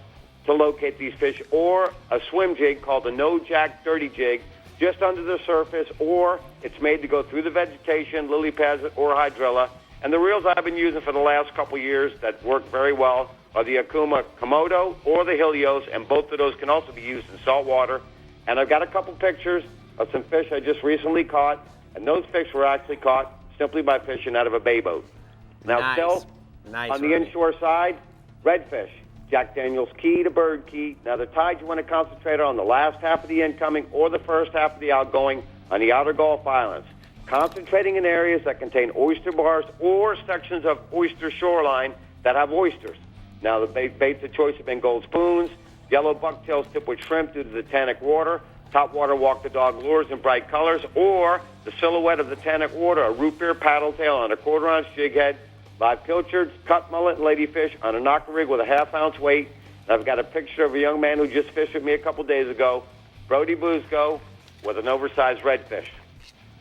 to locate these fish, or a swim jig called the No Jack Dirty Jig, just under the surface, or it's made to go through the vegetation, lily pads, or hydrilla. And the reels I've been using for the last couple years that work very well are the Akuma Komodo or the Helios, and both of those can also be used in salt water. And I've got a couple pictures of some fish I just recently caught, and those fish were actually caught simply by fishing out of a bay boat. Now, Nice. still, Nice, on the Ronnie. inshore side, redfish, Jack Daniels Key to Bird Key. Now, the tide you want to concentrate on the last half of the incoming or the first half of the outgoing on the outer Gulf Islands. Concentrating in areas that contain oyster bars or sections of oyster shoreline that have oysters. Now, the baits of choice have been gold spoons, yellow bucktails tipped with shrimp due to the tannic water, top water walk the dog lures in bright colors, or the silhouette of the tannic water, a root beer paddle tail on a quarter-ounce jig head, live pilchards, cut mullet, and ladyfish on a knocker rig with a half-ounce weight. And I've got a picture of a young man who just fished with me a couple days ago, Brody Buzko, with an oversized redfish.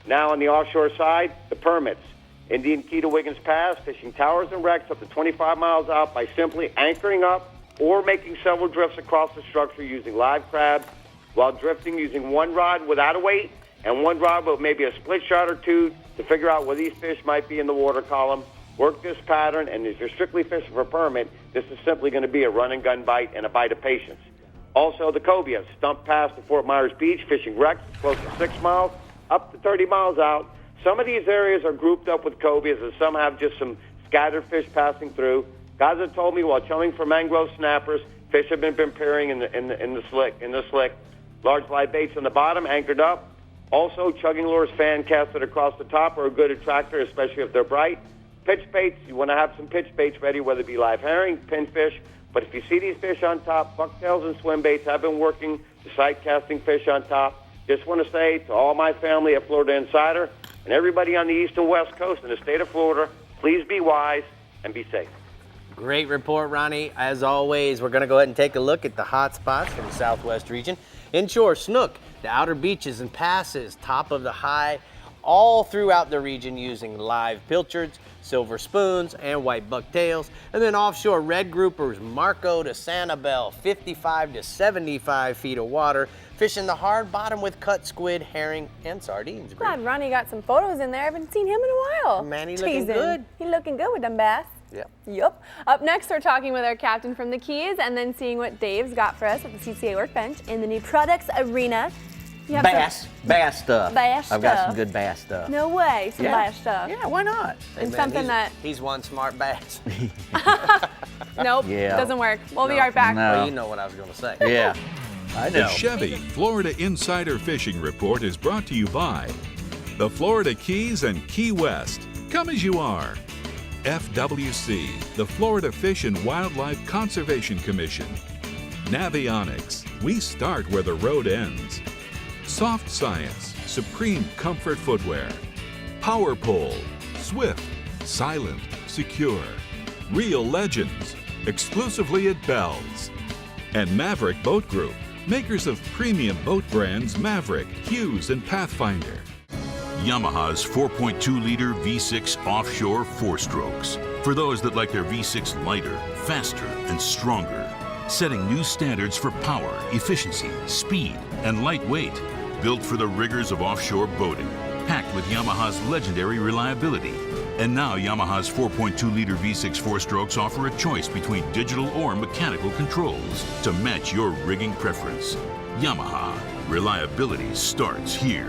Now on the offshore side, the permits. Indian Key to Wiggins Pass, fishing towers and wrecks up to 25 miles out by simply anchoring up or making several drifts across the structure using live crabs, while drifting using one rod without a weight and one rod with maybe a split shot or two to figure out where these fish might be in the water column. Work this pattern, and if you're strictly fishing for permit, this is simply going to be a run-and-gun bite and a bite of patience. Also, the cobia, Stump Pass to Fort Myers Beach, fishing wrecks close to 6 miles, up to 30 miles out. Some of these areas are grouped up with cobias, and some have just some scattered fish passing through. Guys have told me while chumming for mangrove snappers, fish have been appearing in the slick. Large live baits on the bottom, anchored up. Also, chugging lures fan casted across the top are a good attractor, especially if they're bright. Pitch baits, you want to have some pitch baits ready, whether it be live herring, pinfish, But if you see these fish on top, bucktails and swim baits, I've been working the sight casting fish on top. Just want to say to all my family at Florida Insider and everybody on the east and west coast in the state of Florida, please be wise and be safe. Great report, Ronnie. As always, we're going to go ahead and take a look at the hot spots from the southwest region. Inshore, snook, the outer beaches and passes, top of the high, all throughout the region using live pilchards, silver spoons, and white bucktails. And then offshore, red groupers, Marco to Sanibel, 55 to 75 feet of water, fishing the hard bottom with cut squid, herring, and sardines. Glad Ronnie got some photos in there. I haven't seen him in a while. Man, he looking good. He looking good with them bass. Yep. Yep. Up next, we're talking with our captain from the Keys and then seeing what Dave's got for us at the CCA workbench in the new products arena. You have Bass stuff. Bass I've got stuff. some good bass stuff. No way, some Yeah. bass stuff. Yeah, why not? And Hey, man, something he's, that, he's one smart bass. nope, Yeah. doesn't work. We'll be right back. Well, you know what I was going to say. Yeah, I know. The Chevy Florida Insider Fishing Report is brought to you by the Florida Keys and Key West. Come as you are. FWC, the Florida Fish and Wildlife Conservation Commission. Navionics, we start where the road ends. Soft Science, supreme comfort footwear. Power Pole, swift, silent, secure. Real legends, exclusively at Bell's. And Maverick Boat Group, makers of premium boat brands Maverick, Hughes, and Pathfinder. Yamaha's 4.2-liter V6 offshore 4-strokes. For those that like their V6 lighter, faster, and stronger. Setting new standards for power, efficiency, speed, and lightweight. Built for the rigors of offshore boating. Packed with Yamaha's legendary reliability. And now Yamaha's 4.2-liter V6 4-strokes offer a choice between digital or mechanical controls to match your rigging preference. Yamaha. Reliability starts here.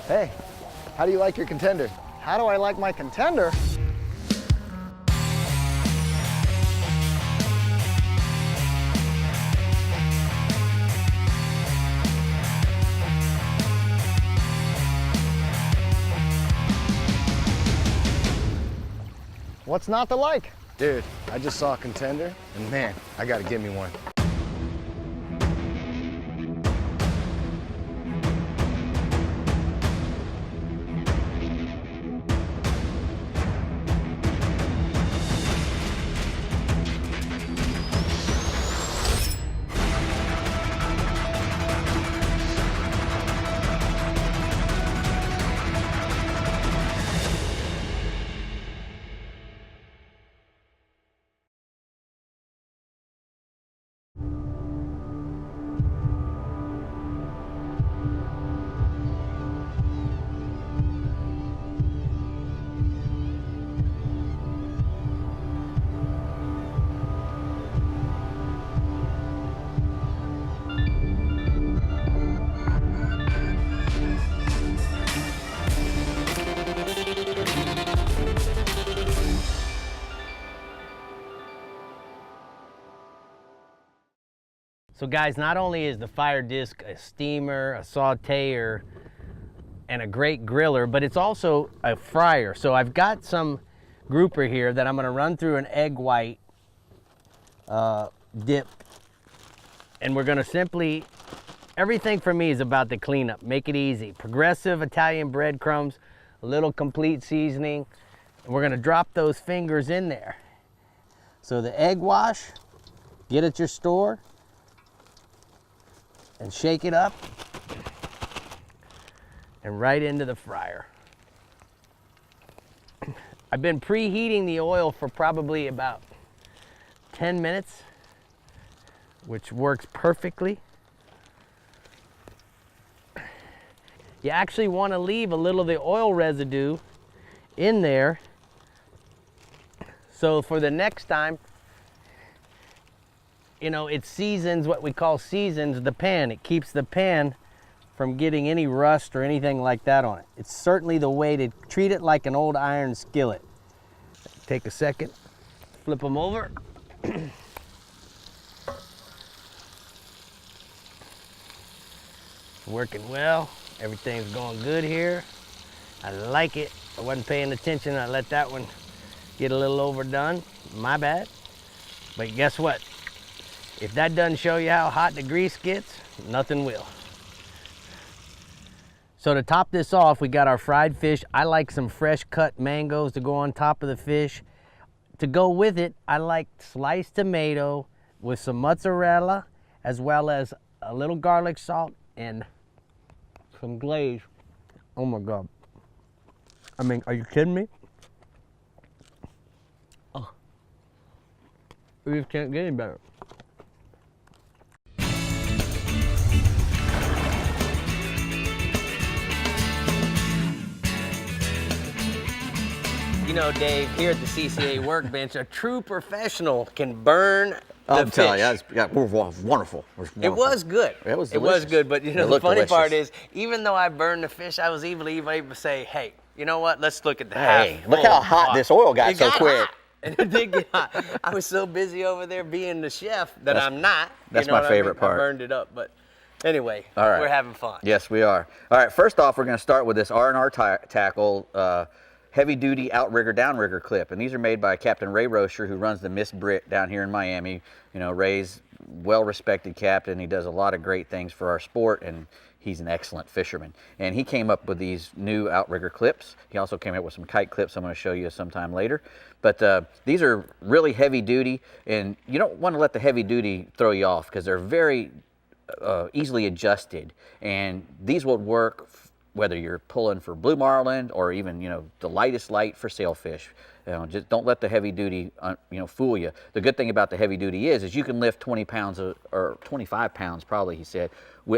Hey, how do you like your contender? How do I like my contender? What's not to like? Dude, I just saw a contender, and man, I gotta give me one. So guys, not only is the fire disc a steamer, a sauteer, and a great griller, but it's also a fryer. So I've got some grouper here that I'm gonna run through an egg white dip. And we're gonna simply, everything for me is about the cleanup, make it easy. Progressive Italian breadcrumbs, a little complete seasoning, and we're gonna drop those fingers in there. So the egg wash, get at your store, and shake it up and right into the fryer. I've been preheating the oil for probably about 10 minutes, which works perfectly. You actually want to leave a little of the oil residue in there, so for the next time, you know, it seasons, what we call seasons the pan. It keeps the pan from getting any rust or anything like that on it. It's certainly the way to treat it like an old iron skillet. Take a second, flip them over. Working well, everything's going good here. I like it. I wasn't paying attention. I let that one get a little overdone. My bad. But guess what? If that doesn't show you how hot the grease gets, nothing will. So to top this off, we got our fried fish. I like some fresh cut mangoes to go on top of the fish. To go with it, I like sliced tomato with some mozzarella, as well as a little garlic salt and some glaze. Oh my God. I mean, are you kidding me? Oh. We just can't get any better. You know, Dave, here at the CCA workbench, a true professional can burn the fish. telling you, it was wonderful. It was good. It was delicious. It was good, but you know, It the looked funny part delicious. is, even though I burned the fish, I was even able to say, hey, you know what? Let's look at the Hey, half look full how hot pot. this oil got It so quick. hot. And it did get hot. I was so busy over there being the chef that I'm not. That's you know my what I favorite mean? part. I burned it up, but anyway, All right. we're having fun. Yes, we are. All right, first off, we're going to start with this R&R tackle heavy-duty outrigger downrigger clip, and these are made by Captain Ray Rocher, who runs the Miss Brit down here in Miami. You know, Ray's well-respected captain. He does a lot of great things for our sport, and he's an excellent fisherman. And he came up with these new outrigger clips. He also came up with some kite clips I'm going to show you sometime later. But these are really heavy-duty, and you don't want to let the heavy-duty throw you off because they're very easily adjusted, and these will work whether you're pulling for blue marlin or even, you know, the lightest light for sailfish. You know, just don't let the heavy duty, you know, fool you. The good thing about the heavy duty is you can lift 20 pounds or 25 pounds probably, he said,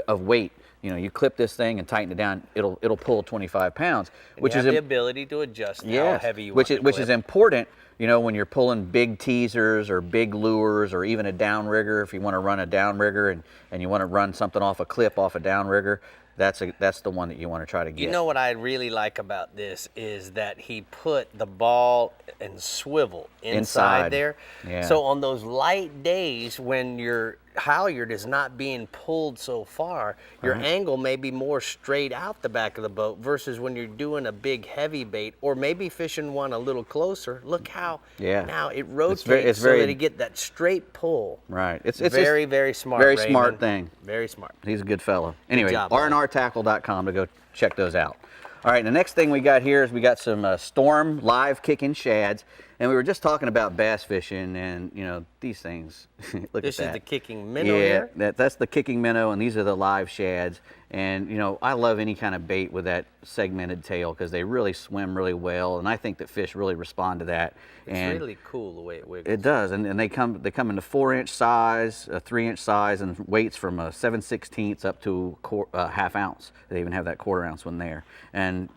of weight. You know, you clip this thing and tighten it down, it'll pull 25 pounds, And which you is have the ability to adjust how heavy you which want is to clip. important. You know, when you're pulling big teasers or big lures or even a downrigger, if you want to run a downrigger and you want to run something off a clip off a downrigger, that's the one that you want to try to get. You know what I really like about this is that he put the ball and swivel inside there. Yeah. So on those light days when your halyard is not being pulled so far, your angle may be more straight out the back of the boat versus when you're doing a big heavy bait or maybe fishing one a little closer. Look how now it rotates so that you get that straight pull. Right. It's very, very smart. Very Raymond. smart thing. Very smart. He's a good fellow. Anyway, job, rnrtackle.com to go check those out. All right, the next thing we got here is we got some Storm live kicking shads, and we were just talking about bass fishing, and you know these things. Look This at that. is the kicking minnow here? that's the kicking minnow, and these are the live shads. And you know, I love any kind of bait with that segmented tail because they really swim really well, and I think that fish really respond to that. It's really cool the way it wiggles. It does, and they come in the 4-inch size, a 3-inch size, and weights from a 7/16 up to half ounce. They even have that 1/4 ounce one there. And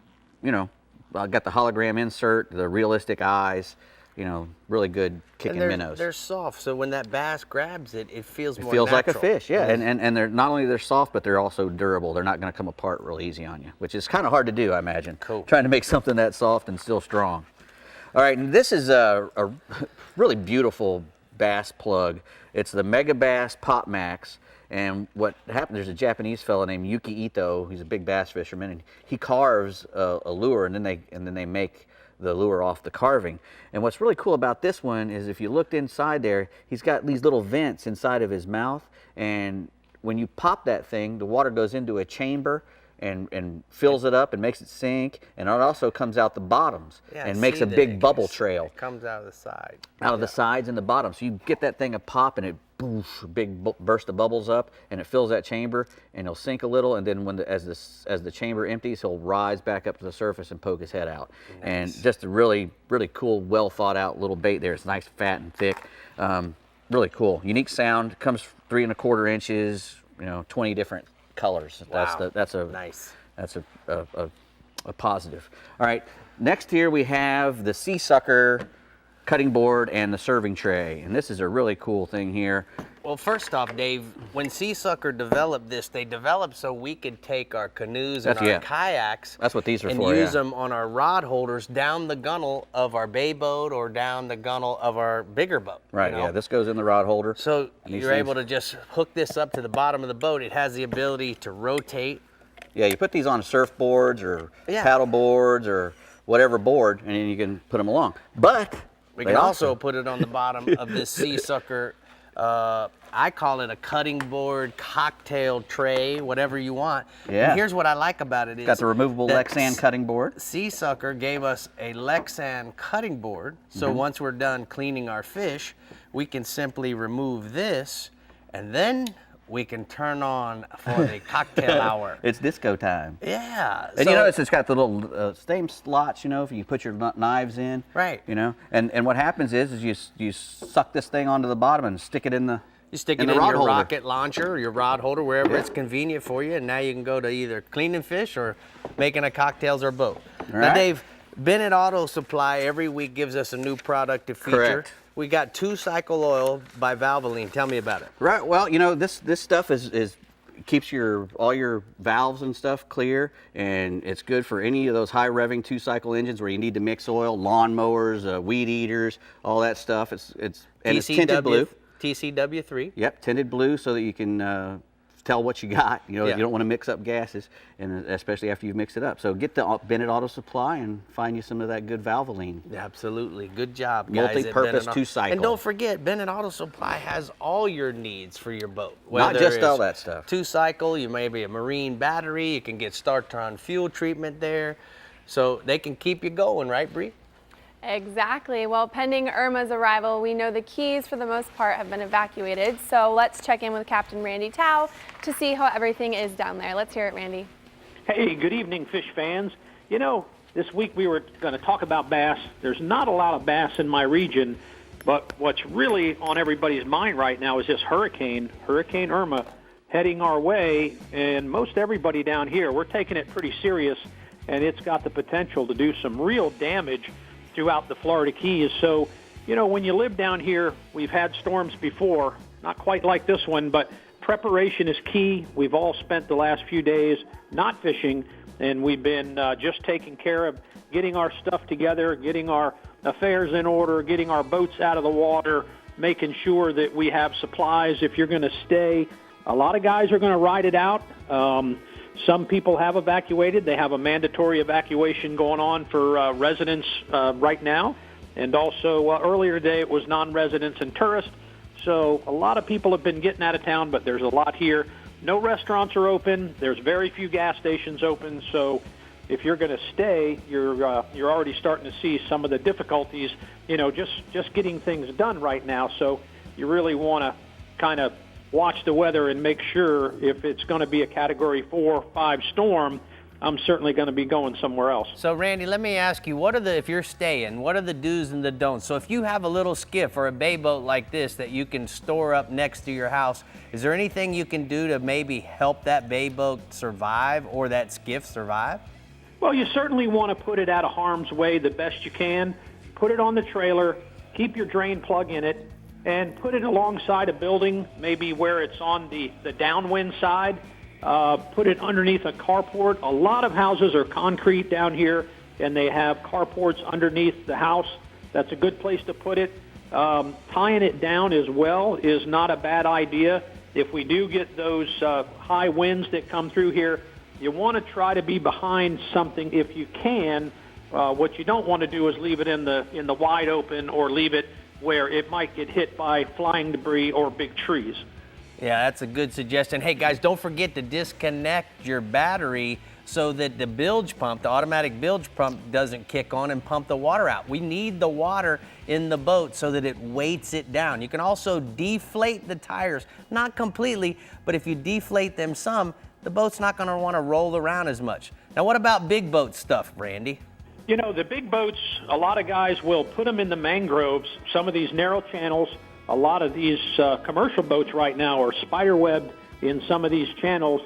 you know, I got the hologram insert, the realistic eyes. You know, really good kicking minnows. They're soft, so when that bass grabs it, it feels more feels like a natural. fish, yeah. And they're not only they're soft, but they're also durable. They're not going to come apart real easy on you, which is kind of hard to do, I imagine. Cool. Trying to make something that soft and still strong. All right, and this is a really beautiful bass plug. It's the Mega Bass Pop Max. And what happened, there's a Japanese fellow named Yuki Ito. He's a big bass fisherman, and he carves a lure, and then they make the lure off the carving. And what's really cool about this one is if you looked inside there, he's got these little vents inside of his mouth, and when you pop that thing, the water goes into a chamber and fills it up and makes it sink, and it also comes out the bottoms and makes a big bubble trail. It comes out of the side. Out of the sides and the bottom. So you get that thing a pop and it boosh, big burst of bubbles up, and it fills that chamber, and it'll sink a little, and then as the chamber empties, he'll rise back up to the surface and poke his head out. Nice. And just a really, really cool, well thought out little bait there. It's nice, fat, and thick. Really cool. Unique sound. Comes 3 1/4 inches. You know, 20 different colors. Wow. That's a nice. That's a positive. All right. Next here we have the Sea Sucker cutting board and the serving tray, and this is a really cool thing here. Well, first off, Dave, when Sea Sucker developed this, they developed so we could take our canoes and our kayaks. That's what these are and for. use them on our rod holders down the gunnel of our bay boat or down the gunnel of our bigger boat. Right. You know? Yeah. This goes in the rod holder. So you're able to just hook this up to the bottom of the boat. It has the ability to rotate. Yeah. You put these on surfboards or paddle boards or whatever board, and then you can put them along. But we can also put it on the bottom of this sea sucker. I call it a cutting board, cocktail tray, whatever you want. Yeah. And here's what I like about it is got the removable Lexan cutting board. Sea Sucker gave us a Lexan cutting board. So once we're done cleaning our fish, we can simply remove this, and then we can turn on for the cocktail hour. It's disco time. Yeah. And you notice it's got the little same slots, you know, if you put your knives in. Right. You know, and what happens is you suck this thing onto the bottom and stick it in the You stick it in your rocket launcher or your rod holder, wherever it's convenient for you, and now you can go to either cleaning fish or making a cocktails or boat. All Now, right. Dave, Bennett Auto Supply every week gives us a new product to feature. Correct. We got 2-cycle oil by Valvoline. Tell me about it. Right. Well, you know, this stuff is keeps all your valves and stuff clear, and it's good for any of those high revving 2-cycle engines where you need to mix oil, lawn mowers, weed eaters, all that stuff. It's tinted blue. TCW3. Yep, tinted blue so that you can tell what you got. You know, you don't want to mix up gases, and especially after you've mixed it up. So get the Bennett Auto Supply and find you some of that good Valvoline. Absolutely. Good job, guys. Multi-purpose 2-cycle. And don't forget, Bennett Auto Supply has all your needs for your boat. Not just all that stuff. 2-cycle, you may be a marine battery, you can get start-on fuel treatment there. So they can keep you going, right, Bree? Exactly. Well, pending Irma's arrival, we know the Keys, for the most part, have been evacuated. So let's check in with Captain Randy Tao to see how everything is down there. Let's hear it, Randy. Hey, good evening, fish fans. You know, this week we were going to talk about bass. There's not a lot of bass in my region, but what's really on everybody's mind right now is this Hurricane Irma, heading our way, and most everybody down here, we're taking it pretty serious, and it's got the potential to do some real damage throughout the Florida Keys. So, you know, when you live down here, we've had storms before, not quite like this one, but preparation is key. We've all spent the last few days not fishing, and we've been just taking care of getting our stuff together, getting our affairs in order, getting our boats out of the water, making sure that we have supplies if you're going to stay. A lot of guys are going to ride it out. Some people have evacuated. They have a mandatory evacuation going on for residents right now. And also earlier today it was non-residents and tourists. So a lot of people have been getting out of town, but there's a lot here. No restaurants are open. There's very few gas stations open. So if you're going to stay, you're already starting to see some of the difficulties, you know, just getting things done right now. So you really want to kind of watch the weather and make sure if it's going to be a Category 4 or 5 storm, I'm certainly going to be going somewhere else. So, Randy, let me ask you, if you're staying, what are the do's and the don'ts? So if you have a little skiff or a bay boat like this that you can store up next to your house, is there anything you can do to maybe help that bay boat survive or that skiff survive? Well, you certainly want to put it out of harm's way the best you can. Put it on the trailer, keep your drain plug in it, and put it alongside a building, maybe where it's on the downwind side. Put it underneath a carport. A lot of houses are concrete down here, and they have carports underneath the house. That's a good place to put it. Tying it down as well is not a bad idea. If we do get those high winds that come through here, you want to try to be behind something if you can. What you don't want to do is leave it in the wide open or leave it where it might get hit by flying debris or big trees. Yeah, that's a good suggestion. Hey, guys, don't forget to disconnect your battery so that the bilge pump, the automatic bilge pump, doesn't kick on and pump the water out. We need the water in the boat so that it weights it down. You can also deflate the tires, not completely, but if you deflate them some, the boat's not going to want to roll around as much. Now, what about big boat stuff, Randy? You know, the big boats, a lot of guys will put them in the mangroves, some of these narrow channels. A lot of these commercial boats right now are spider-webbed in some of these channels,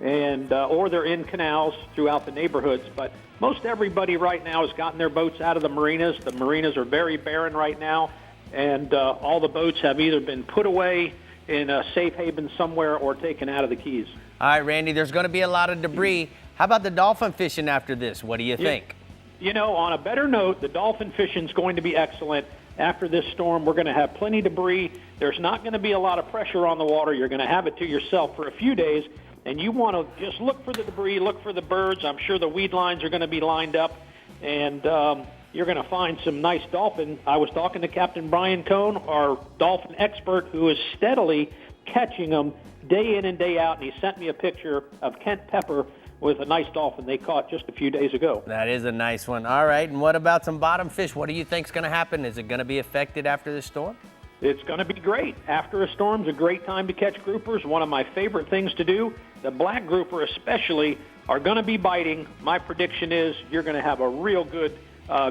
and or they're in canals throughout the neighborhoods. But most everybody right now has gotten their boats out of the marinas. The marinas are very barren right now, and all the boats have either been put away in a safe haven somewhere or taken out of the Keys. All right, Randy, there's going to be a lot of debris. How about the dolphin fishing after this? What do you think? You know, on a better note, the dolphin fishing is going to be excellent. After this storm, we're going to have plenty of debris. There's not going to be a lot of pressure on the water. You're going to have it to yourself for a few days, and you want to just look for the debris, look for the birds. I'm sure the weed lines are going to be lined up, and you're going to find some nice dolphin. I was talking to Captain Brian Cohn, our dolphin expert, who is steadily catching them day in and day out, and he sent me a picture of Kent Pepper with a nice dolphin they caught just a few days ago. That is a nice one. All right, and what about some bottom fish? What do you think's going to happen? Is it going to be affected after the storm? It's going to be great. After a storm's a great time to catch groupers. One of my favorite things to do. The black grouper especially are going to be biting. My prediction is you're going to have a real good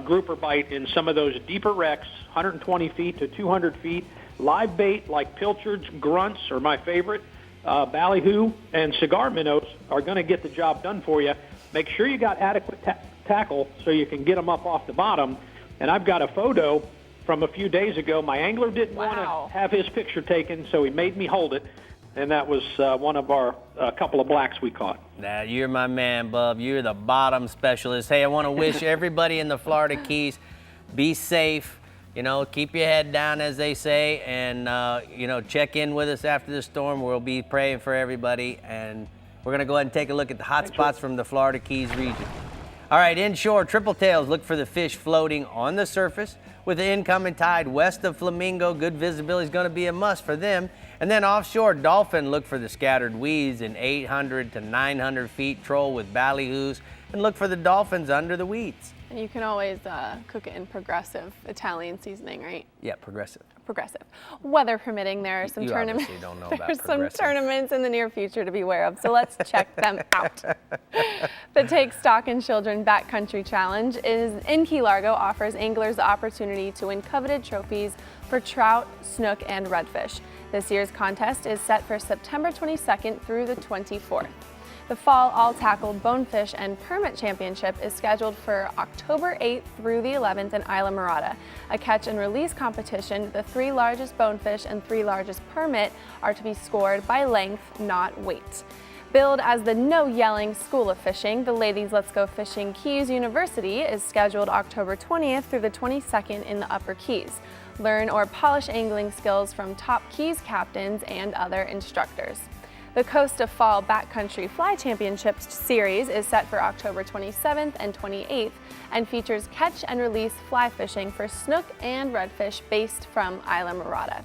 grouper bite in some of those deeper wrecks, 120 feet to 200 feet. Live bait like pilchards, grunts are my favorite. Ballyhoo and cigar minnows are going to get the job done for you. Make sure you got adequate tackle so you can get them up off the bottom. And I've got a photo from a few days ago. My angler didn't want to have his picture taken, so he made me hold it. And that was one of our couple of blacks we caught. Now, you're my man, Bub. You're the bottom specialist. Hey, I want to wish everybody in the Florida Keys, be safe. You know, keep your head down, as they say, and, you know, check in with us after the storm. We'll be praying for everybody, and we're going to go ahead and take a look at the hot spots from the Florida Keys region. All right, inshore, triple tails, look for the fish floating on the surface. With the incoming tide west of Flamingo, good visibility is going to be a must for them. And then offshore, dolphin, look for the scattered weeds in 800 to 900 feet, troll with ballyhoos, and look for the dolphins under the weeds. And you can always cook it in progressive Italian seasoning, right? Yeah, progressive. Progressive. Weather permitting, there are some tournaments. You don't know about There's some tournaments in the near future to be aware of, so let's check them out. The Take Stock in Children Backcountry Challenge is in Key Largo, offers anglers the opportunity to win coveted trophies for trout, snook, and redfish. This year's contest is set for September 22nd through the 24th. The Fall All-Tackle Bonefish and Permit Championship is scheduled for October 8th through the 11th in Isla Mirada. A catch and release competition, the 3 largest bonefish and 3 largest permit are to be scored by length, not weight. Billed as the No Yelling School of Fishing, the Ladies Let's Go Fishing Keys University is scheduled October 20th through the 22nd in the Upper Keys. Learn or polish angling skills from top Keys captains and other instructors. The Coast of Fall Backcountry Fly Championships Series is set for October 27th and 28th and features catch and release fly fishing for snook and redfish based from Isla Mirada.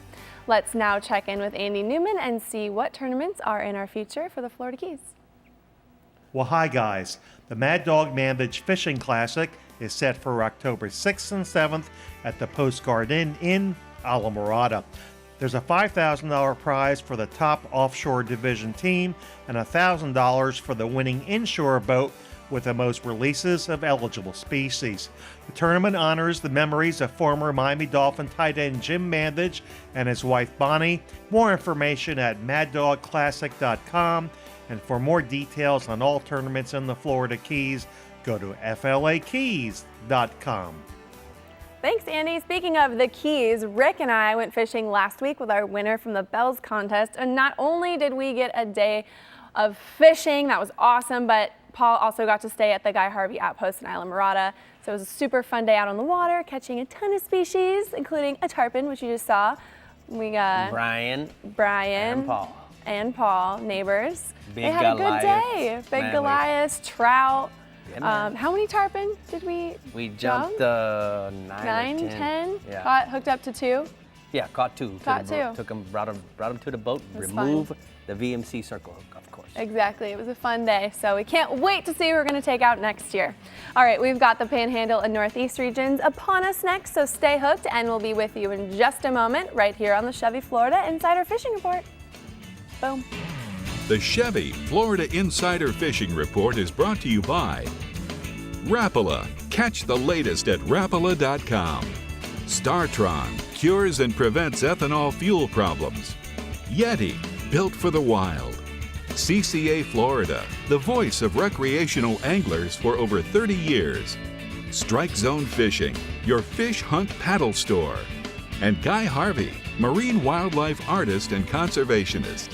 Let's now check in with Andy Newman and see what tournaments are in our future for the Florida Keys. Well, hi guys. The Mad Dog Mandage Fishing Classic is set for October 6th and 7th at the Postcard Inn in Isla Mirada. There's a $5,000 prize for the top offshore division team and $1,000 for the winning inshore boat with the most releases of eligible species. The tournament honors the memories of former Miami Dolphin tight end Jim Mandage and his wife Bonnie. More information at maddogclassic.com, and for more details on all tournaments in the Florida Keys, go to flakeys.com. Thanks, Andy. Speaking of the Keys, Rick and I went fishing last week with our winner from the Bells contest, and not only did we get a day of fishing, that was awesome, but Paul also got to stay at the Guy Harvey Outpost in Isla Mirada. So it was a super fun day out on the water, catching a ton of species, including a tarpon, which you just saw. We got Brian and Paul, neighbors. Big they had Goliath. A good day. Big Goliaths, trout. Yeah, how many tarpon did we? We jumped 9 or 10. Yeah. Caught, hooked up to 2. Yeah, caught 2. Caught 2. Took them, brought them to the boat. It was remove fun. the VMC circle hook, of course. Exactly. It was a fun day. So we can't wait to see who we're going to take out next year. All right, we've got the Panhandle and Northeast regions upon us next. So stay hooked, and we'll be with you in just a moment right here on the Chevy Florida Insider Fishing Report. Boom. The Chevy Florida Insider Fishing Report is brought to you by Rapala. Catch the latest at Rapala.com. Startron cures and prevents ethanol fuel problems. Yeti, built for the wild. CCA Florida, the voice of recreational anglers for over 30 years. Strike Zone Fishing, your fish hunt paddle store. And Guy Harvey, marine wildlife artist and conservationist.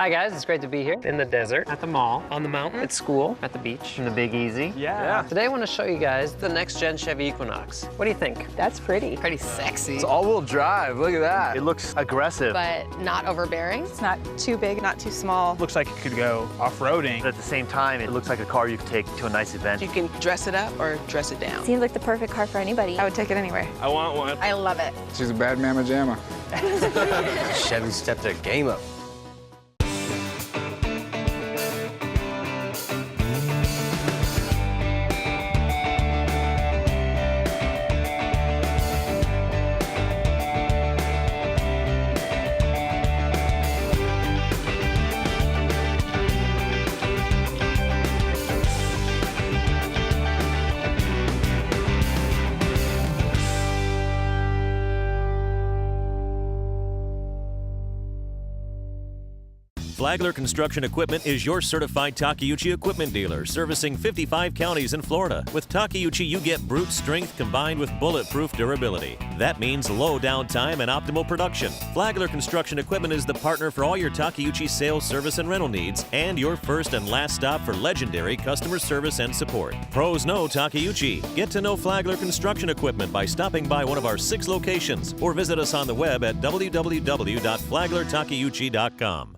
Hi guys, it's great to be here in the desert, at the mall, on the mountain, at school, at the beach, in the Big Easy. Yeah. Today I want to show you guys the next gen Chevy Equinox. What do you think? That's pretty. Pretty sexy. It's all-wheel drive, look at that. It looks aggressive. But not overbearing. It's not too big, not too small. Looks like it could go off-roading. But at the same time, it looks like a car you could take to a nice event. You can dress it up or dress it down. Seems like the perfect car for anybody. I would take it anywhere. I want one. I love it. She's a bad mamma jamma. Chevy stepped their game up. Flagler Construction Equipment is your certified Takeuchi equipment dealer, servicing 55 counties in Florida. With Takeuchi, you get brute strength combined with bulletproof durability. That means low downtime and optimal production. Flagler Construction Equipment is the partner for all your Takeuchi sales, service, and rental needs, and your first and last stop for legendary customer service and support. Pros know Takeuchi. Get to know Flagler Construction Equipment by stopping by one of our 6 locations or visit us on the web at www.flaglertakeuchi.com.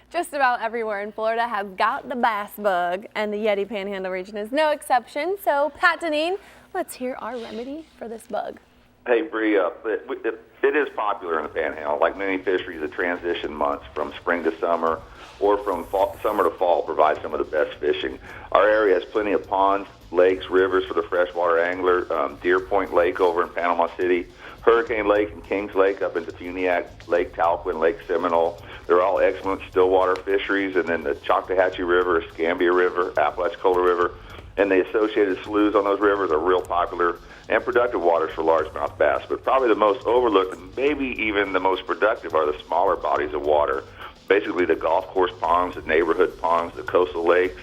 Just about everywhere in Florida has got the bass bug, and the Yeti Panhandle region is no exception. So, Pat Deneen, let's hear our remedy for this bug. Hey, Bree, it is popular in the Panhandle. Like many fisheries, the transition months from spring to summer or from summer to fall provide some of the best fishing. Our area has plenty of ponds, lakes, rivers for the freshwater angler, Deer Point Lake over in Panama City, Hurricane Lake and Kings Lake up into Funiac, Lake Talquin, Lake Seminole. They're all excellent stillwater fisheries, and then the Choctawhatchee River, Escambia River, Apalachicola River, and the associated sloughs on those rivers are real popular and productive waters for largemouth bass. But probably the most overlooked, and maybe even the most productive, are the smaller bodies of water, basically the golf course ponds, the neighborhood ponds, the coastal lakes.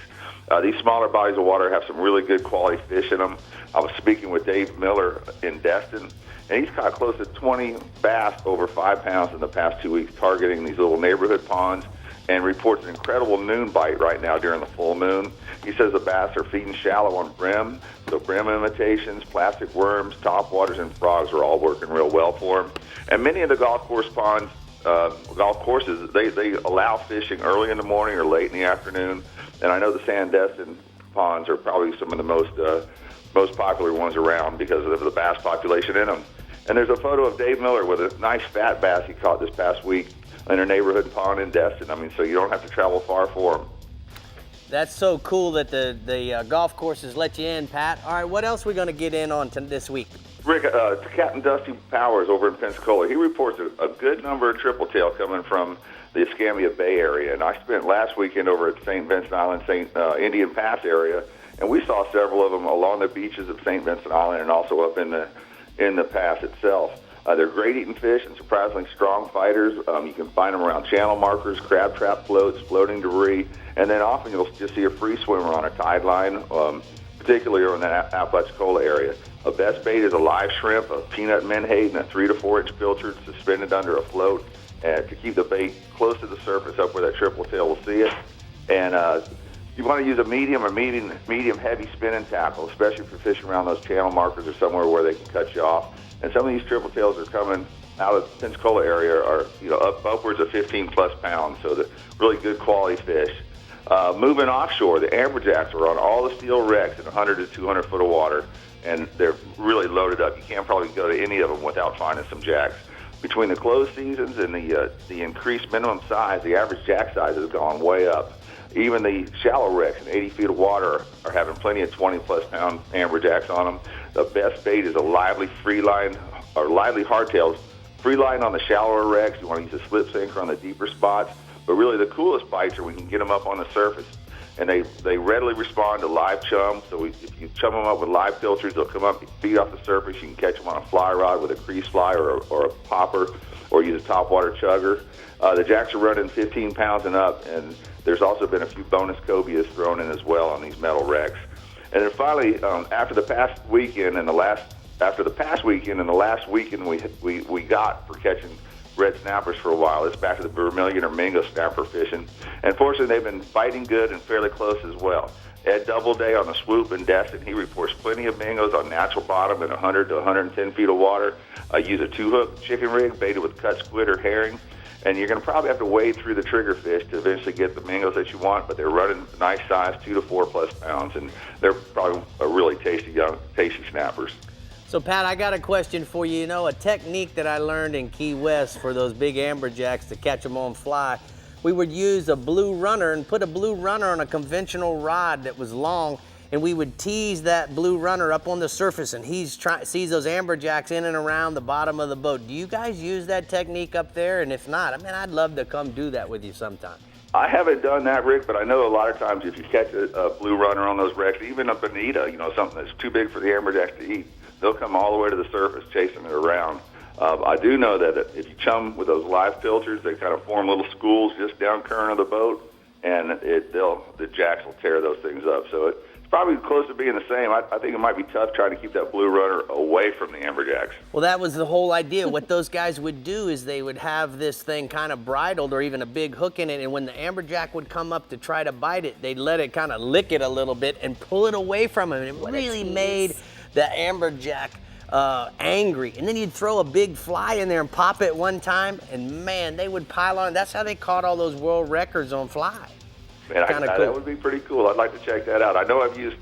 These smaller bodies of water have some really good quality fish in them. I was speaking with Dave Miller in Destin, and he's caught close to 20 bass over 5 pounds in the past 2 weeks, targeting these little neighborhood ponds, and reports an incredible noon bite right now during the full moon. He says the bass are feeding shallow on brim, so brim imitations, plastic worms, topwaters, and frogs are all working real well for him. And many of the golf course ponds, golf courses, they allow fishing early in the morning or late in the afternoon. And I know the Sandestin ponds are probably some of the most popular ones around because of the bass population in them. And there's a photo of Dave Miller with a nice fat bass he caught this past week in a neighborhood pond in Destin. I mean, so you don't have to travel far for them. That's so cool that the golf courses let you in, Pat. All right, what else are we going to get in on this week? Rick, Captain Dusty Powers over in Pensacola, he reports a good number of triple tail coming from the Escambia Bay area. And I spent last weekend over at St. Vincent Island, Indian Pass area, and we saw several of them along the beaches of St. Vincent Island and also up in the pass itself. They're great eating fish and surprisingly strong fighters. You can find them around channel markers, crab trap floats, floating debris, and then often you'll just see a free swimmer on a tide line, particularly in that Apalachicola area. A best bait is a live shrimp, a peanut menhaden, a 3 to 4 inch pilchard suspended under a float to keep the bait close to the surface up where that triple tail will see it. And you want to use a medium or medium heavy spinning tackle, especially if you're fishing around those channel markers or somewhere where they can cut you off. And some of these triple tails are coming out of the Pensacola area are upwards of 15 plus pounds, so they're really good quality fish. Moving offshore, the amberjacks are on all the steel wrecks in 100 to 200 foot of water, and they're really loaded up. You can't probably go to any of them without finding some jacks. Between the closed seasons and the increased minimum size, the average jack size has gone way up. Even the shallow wrecks in 80 feet of water are having plenty of 20-plus pound amberjacks on them. The best bait is a lively freeline or lively hardtails. Freeline on the shallower wrecks. You want to use a slip sinker on the deeper spots. But really the coolest bites are when you can get them up on the surface. And they readily respond to live chum. So if you chum them up with live pilchards, they'll come up, feed off the surface. You can catch them on a fly rod with a crease fly or a popper, or use a topwater chugger. The jacks are running 15 pounds and up, and there's also been a few bonus cobias thrown in as well on these metal wrecks. And then finally, after the past weekend and the last weekend we got for catching red snappers for a while. It's back to the vermilion or mingo snapper fishing. And fortunately, they've been biting good and fairly close as well. Ed Doubleday on the swoop in Destin, he reports plenty of mingos on natural bottom in 100 to 110 feet of water. Use a 2-hook chicken rig baited with cut squid or herring. And you're going to probably have to wade through the triggerfish to eventually get the mingos that you want, but they're running nice size, 2 to 4 plus pounds, and they're probably a really tasty snappers. So, Pat, I got a question for you. You know, a technique that I learned in Key West for those big amberjacks to catch them on fly, we would use a blue runner and put a blue runner on a conventional rod that was long, and we would tease that blue runner up on the surface, and he sees those amberjacks in and around the bottom of the boat. Do you guys use that technique up there? And if not, I mean, I'd love to come do that with you sometime. I haven't done that, Rick, but I know a lot of times if you catch a blue runner on those wrecks, even a bonita, you know, something that's too big for the amberjacks to eat, they'll come all the way to the surface chasing it around. I do know that if you chum with those live filters, they kind of form little schools just down current of the boat, and the jacks will tear those things up. So it's probably close to being the same. I think it might be tough trying to keep that blue runner away from the amberjacks. Well, that was the whole idea. What those guys would do is they would have this thing kind of bridled or even a big hook in it, and when the amberjack would come up to try to bite it, they'd let it kind of lick it a little bit and pull it away from him. And it really made the amberjack angry. And then you'd throw a big fly in there and pop it one time, and man, they would pile on. That's how they caught all those world records on fly. Man, cool. That would be pretty cool. I'd like to check that out. I know I've used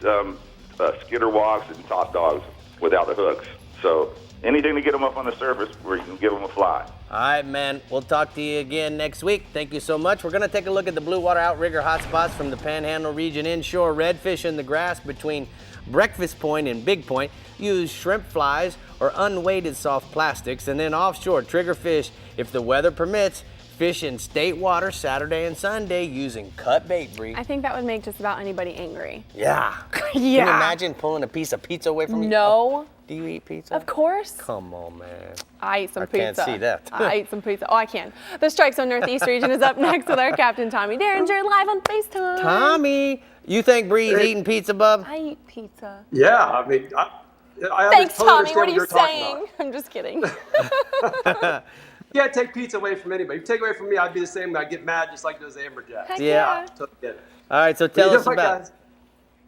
skitter walks and top dogs without the hooks. So anything to get them up on the surface where you can give them a fly. All right, man. We'll talk to you again next week. Thank you so much. We're going to take a look at the blue water outrigger hotspots from the Panhandle region inshore. Redfish in the grass between Breakfast Point and Big Point. Use shrimp flies or unweighted soft plastics. And then offshore, triggerfish, if the weather permits, fish in state water Saturday and Sunday using cut bait, Bree. I think that would make just about anybody angry. Yeah. Yeah. Can you imagine pulling a piece of pizza away from you? No. Do you eat pizza? Of course. Come on, man. I eat some pizza. I can't see that. I eat some pizza. Oh, I can. The Strike Zone Northeast region is up next with our Captain Tommy Derringer live on FaceTime. Tommy, you think Bree's eating pizza, bub? I eat pizza. Yeah, I mean, I Thanks, totally Tommy. What are you you're talking saying? I'm just kidding. You can't take pizza away from anybody. If you take it away from me, I'd be the same. I'd get mad just like those amberjacks. Heck Yeah. Totally get it. All right, so tell us about it.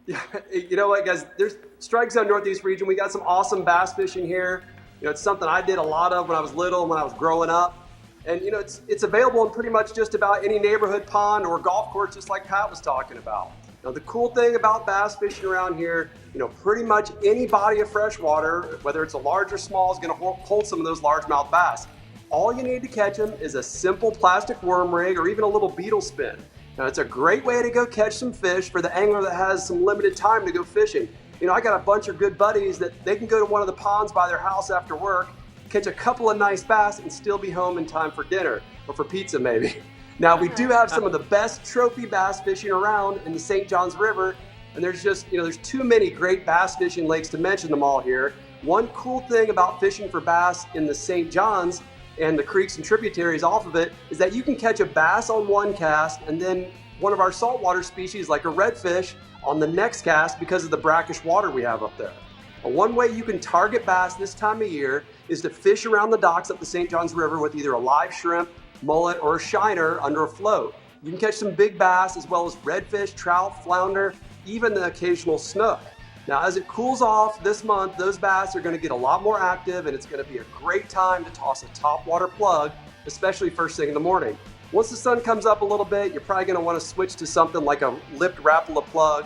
Yeah, you know what, guys? There's Strike Zone Northeast region. We got some awesome bass fishing here. You know, it's something I did a lot of when I was little, when I was growing up. And, you know, it's available in pretty much just about any neighborhood pond or golf course, just like Pat was talking about. Now, the cool thing about bass fishing around here, you know, pretty much any body of fresh water, whether it's a large or small, is going to hold some of those largemouth bass. All you need to catch them is a simple plastic worm rig or even a little beetle spin. Now, it's a great way to go catch some fish for the angler that has some limited time to go fishing. You know, I got a bunch of good buddies that they can go to one of the ponds by their house after work, catch a couple of nice bass, and still be home in time for dinner, or for pizza maybe. Now, we do have some of the best trophy bass fishing around in the St. Johns River, and there's just, you know, there's too many great bass fishing lakes to mention them all here. One cool thing about fishing for bass in the St. Johns and the creeks and tributaries off of it is that you can catch a bass on one cast and then one of our saltwater species like a redfish on the next cast because of the brackish water we have up there. One way you can target bass this time of year is to fish around the docks up the St. Johns River with either a live shrimp, mullet, or a shiner under a float. You can catch some big bass as well as redfish, trout, flounder, even the occasional snook. Now, as it cools off this month, those bass are going to get a lot more active, and it's going to be a great time to toss a topwater plug, especially first thing in the morning. Once the sun comes up a little bit, you're probably going to want to switch to something like a lipped Rapala plug.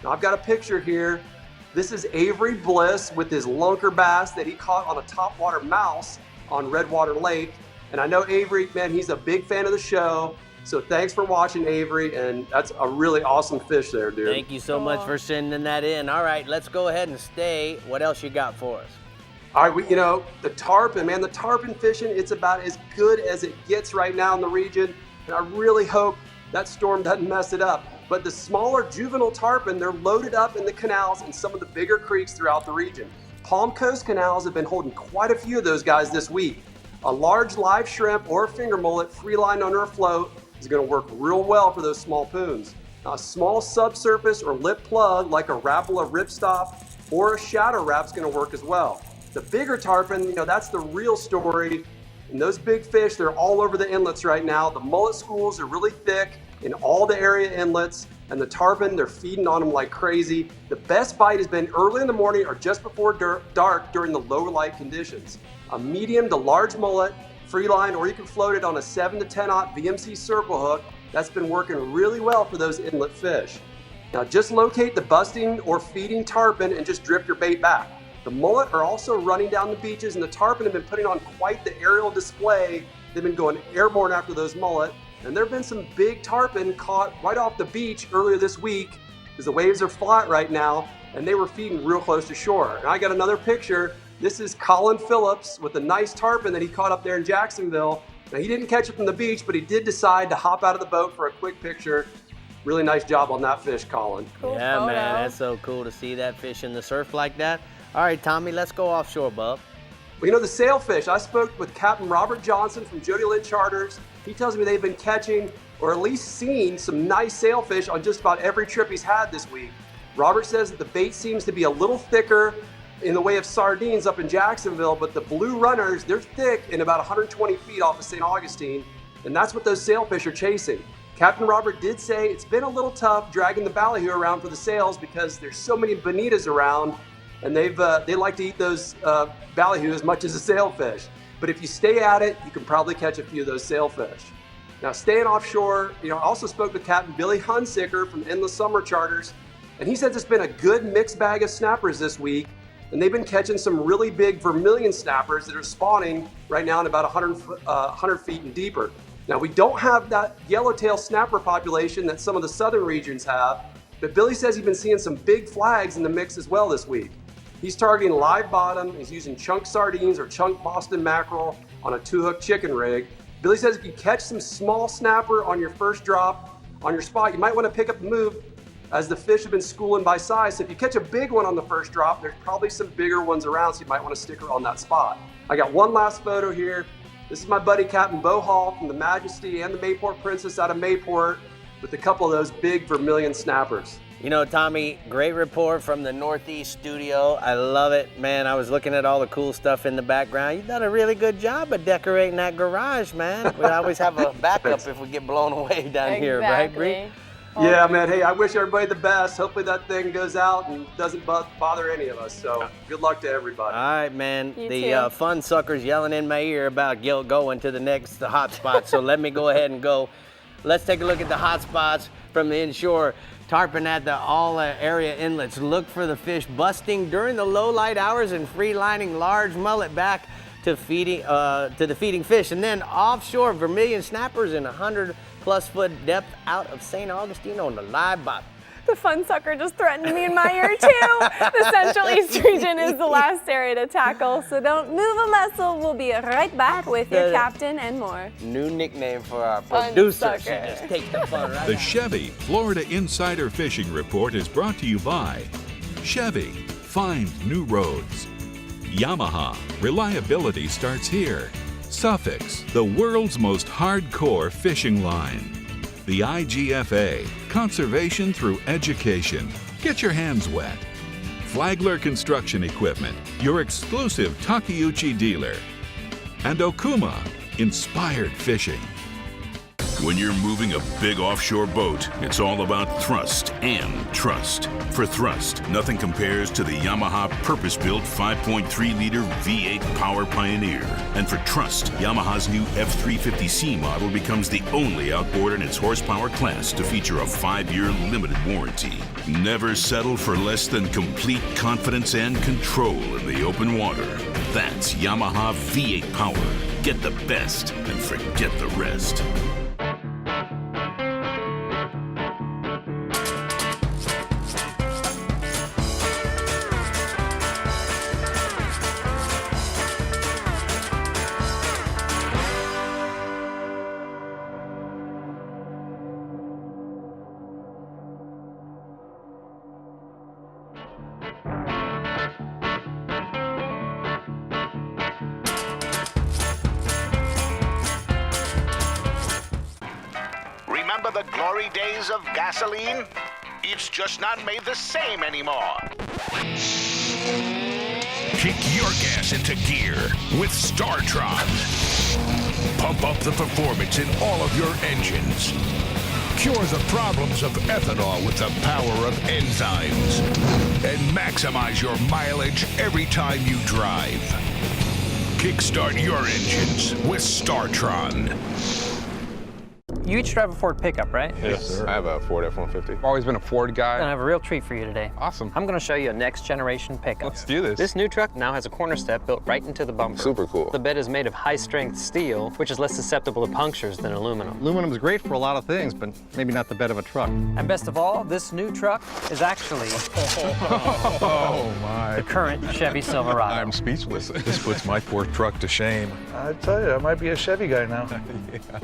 Now, I've got a picture here. This is Avery Bliss with his lunker bass that he caught on a topwater mouse on Redwater Lake. And I know Avery, man, he's a big fan of the show. So thanks for watching, Avery, and that's a really awesome fish there, dude. Thank you so much for sending that in. All right, let's go ahead and stay. What else you got for us? All right, you know, the tarpon, man, the tarpon fishing, it's about as good as it gets right now in the region, and I really hope that storm doesn't mess it up. But the smaller juvenile tarpon, they're loaded up in the canals and some of the bigger creeks throughout the region. Palm Coast canals have been holding quite a few of those guys this week. A large live shrimp or finger mullet free line under a float is going to work real well for those small poons. Now, a small subsurface or lip plug like a Rapala ripstop or a shadow wrap is going to work as well. The bigger tarpon, you know, that's the real story. And those big fish, they're all over the inlets right now. The mullet schools are really thick in all the area inlets, and the tarpon, they're feeding on them like crazy. The best bite has been early in the morning or just before dark during the low light conditions. A medium to large mullet, free line, or you can float it on a 7 to 10-aught VMC circle hook. That's been working really well for those inlet fish. Now just locate the busting or feeding tarpon and just drip your bait back. The mullet are also running down the beaches, and the tarpon have been putting on quite the aerial display. They've been going airborne after those mullet, and there have been some big tarpon caught right off the beach earlier this week because the waves are flat right now, and they were feeding real close to shore. And I got another picture. This is Colin Phillips with a nice tarpon that he caught up there in Jacksonville. Now, he didn't catch it from the beach, but he did decide to hop out of the boat for a quick picture. Really nice job on that fish, Colin. Cool photo. Man, that's so cool to see that fish in the surf like that. All right, Tommy, let's go offshore, bub. Well, you know, the sailfish, I spoke with Captain Robert Johnson from Jody Lynn Charters. He tells me they've been catching or at least seen some nice sailfish on just about every trip he's had this week. Robert says that the bait seems to be a little thicker in the way of sardines up in Jacksonville, but the blue runners, they're thick and about 120 feet off of St. Augustine, and that's what those sailfish are chasing. Captain Robert did say it's been a little tough dragging the ballyhoo around for the sails because there's so many bonitas around, and they like to eat those ballyhoo as much as the sailfish. But if you stay at it, you can probably catch a few of those sailfish. Now, staying offshore, I also spoke with Captain Billy Hunsicker from Endless Summer Charters, and he says it's been a good mixed bag of snappers this week, and they've been catching some really big vermilion snappers that are spawning right now in about 100 feet and deeper. Now, we don't have that yellowtail snapper population that some of the southern regions have, but Billy says he's been seeing some big flags in the mix as well this week. He's targeting live bottom. He's using chunk sardines or chunk Boston mackerel on a 2-hook chicken rig. Billy says if you catch some small snapper on your first drop on your spot, you might want to pick up the move as the fish have been schooling by size. So if you catch a big one on the first drop, there's probably some bigger ones around, so you might want to stick her on that spot. I got one last photo here. This is my buddy Captain Bo Hall from the Majesty and the Mayport Princess out of Mayport with a couple of those big vermilion snappers. You know, Tommy, great report from the Northeast studio. I love it, man. I was looking at all the cool stuff in the background. You done a really good job of decorating that garage, man. We always have a backup if we get blown away down here, right, Bree? Yeah, man. Hey, I wish everybody the best. Hopefully that thing goes out and doesn't bother any of us. So good luck to everybody. All right, man. You The too. fun sucker's yelling in my ear about going to the next hot spot. So let me go ahead and go. Let's take a look at the hot spots from the inshore. Tarpon at the all area inlets. Look for the fish busting during the low light hours and free lining large mullet back to the feeding fish. And then offshore, vermilion snappers in 100+ foot depth out of St. Augustine on the live bottom. The fun sucker just threatened me in my ear too. The Central East region is the last area to tackle, so don't move a muscle. We'll be right back with your captain and more. New nickname for our Fun producer. She sucker. just takes the fun right The out. Chevy Florida Insider Fishing Report is brought to you by Chevy, find new roads. Yamaha, reliability starts here. Suffix, the world's most hardcore fishing line. The IGFA, conservation through education. Get your hands wet. Flagler Construction Equipment, your exclusive Takeuchi dealer. And Okuma, inspired fishing. When you're moving a big offshore boat, it's all about thrust and trust. For thrust, nothing compares to the Yamaha purpose-built 5.3-liter V8 Power Pioneer. And for trust, Yamaha's new F350C model becomes the only outboard in its horsepower class to feature a 5-year limited warranty. Never settle for less than complete confidence and control in the open water. That's Yamaha V8 Power. Get the best and forget the rest. Remember the glory days of gasoline? It's just not made the same anymore. Kick your gas into gear with StarTron. Pump up the performance in all of your engines. Cure the problems of ethanol with the power of enzymes. And maximize your mileage every time you drive. Kickstart your engines with StarTron. You each drive a Ford pickup, right? Yes, sir. I have a Ford F-150. I've always been a Ford guy. I have a real treat for you today. Awesome. I'm going to show you a next generation pickup. Let's do this. This new truck now has a corner step built right into the bumper. Super cool. The bed is made of high-strength steel, which is less susceptible to punctures than aluminum. Aluminum is great for a lot of things, but maybe not the bed of a truck. And best of all, this new truck is actually Oh, my. the current Chevy Silverado. I'm speechless. This puts my poor truck to shame. I tell you, I might be a Chevy guy now. Yeah.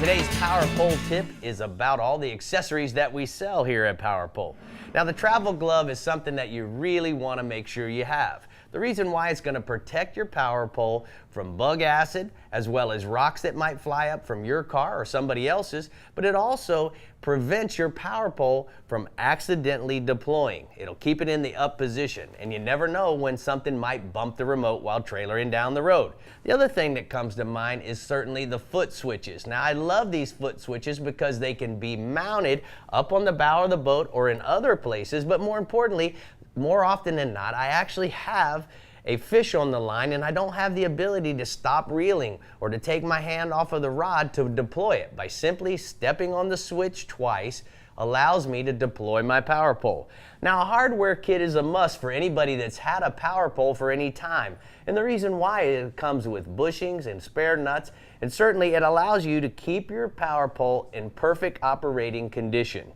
Today's Power Pole tip is about all the accessories that we sell here at Power Pole. Now, the travel glove is something that you really want to make sure you have. The reason why it's going to protect your power pole from bug acid, as well as rocks that might fly up from your car or somebody else's, but it also prevents your power pole from accidentally deploying. It'll keep it in the up position, and you never know when something might bump the remote while trailering down the road. The other thing that comes to mind is certainly the foot switches. Now, I love these foot switches because they can be mounted up on the bow of the boat or in other places, but more importantly, more often than not, I actually have a fish on the line and I don't have the ability to stop reeling or to take my hand off of the rod to deploy it. By simply stepping on the switch twice allows me to deploy my power pole. Now, a hardware kit is a must for anybody that's had a power pole for any time. And the reason why it comes with bushings and spare nuts, and certainly it allows you to keep your power pole in perfect operating condition.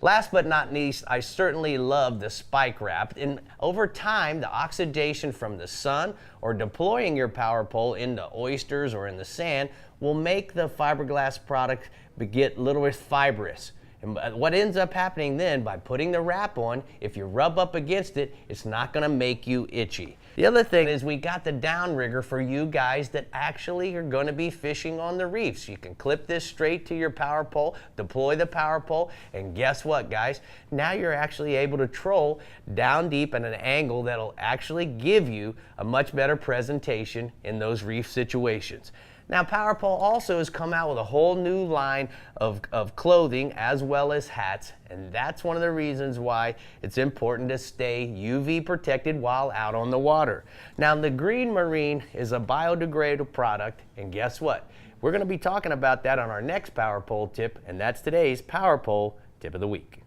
Last but not least, I certainly love the spike wrap. And over time, the oxidation from the sun or deploying your power pole into oysters or in the sand will make the fiberglass product get a little bit fibrous. And what ends up happening then, by putting the wrap on, if you rub up against it, it's not going to make you itchy. The other thing is we got the downrigger for you guys that actually are going to be fishing on the reefs. You can clip this straight to your power pole, deploy the power pole, and guess what, guys? Now you're actually able to troll down deep at an angle that'll actually give you a much better presentation in those reef situations. Now, Power Pole also has come out with a whole new line of clothing as well as hats, and that's one of the reasons why it's important to stay UV protected while out on the water. Now, the Green Marine is a biodegradable product, and guess what? We're going to be talking about that on our next Power Pole tip, and that's today's Power Pole Tip of the Week.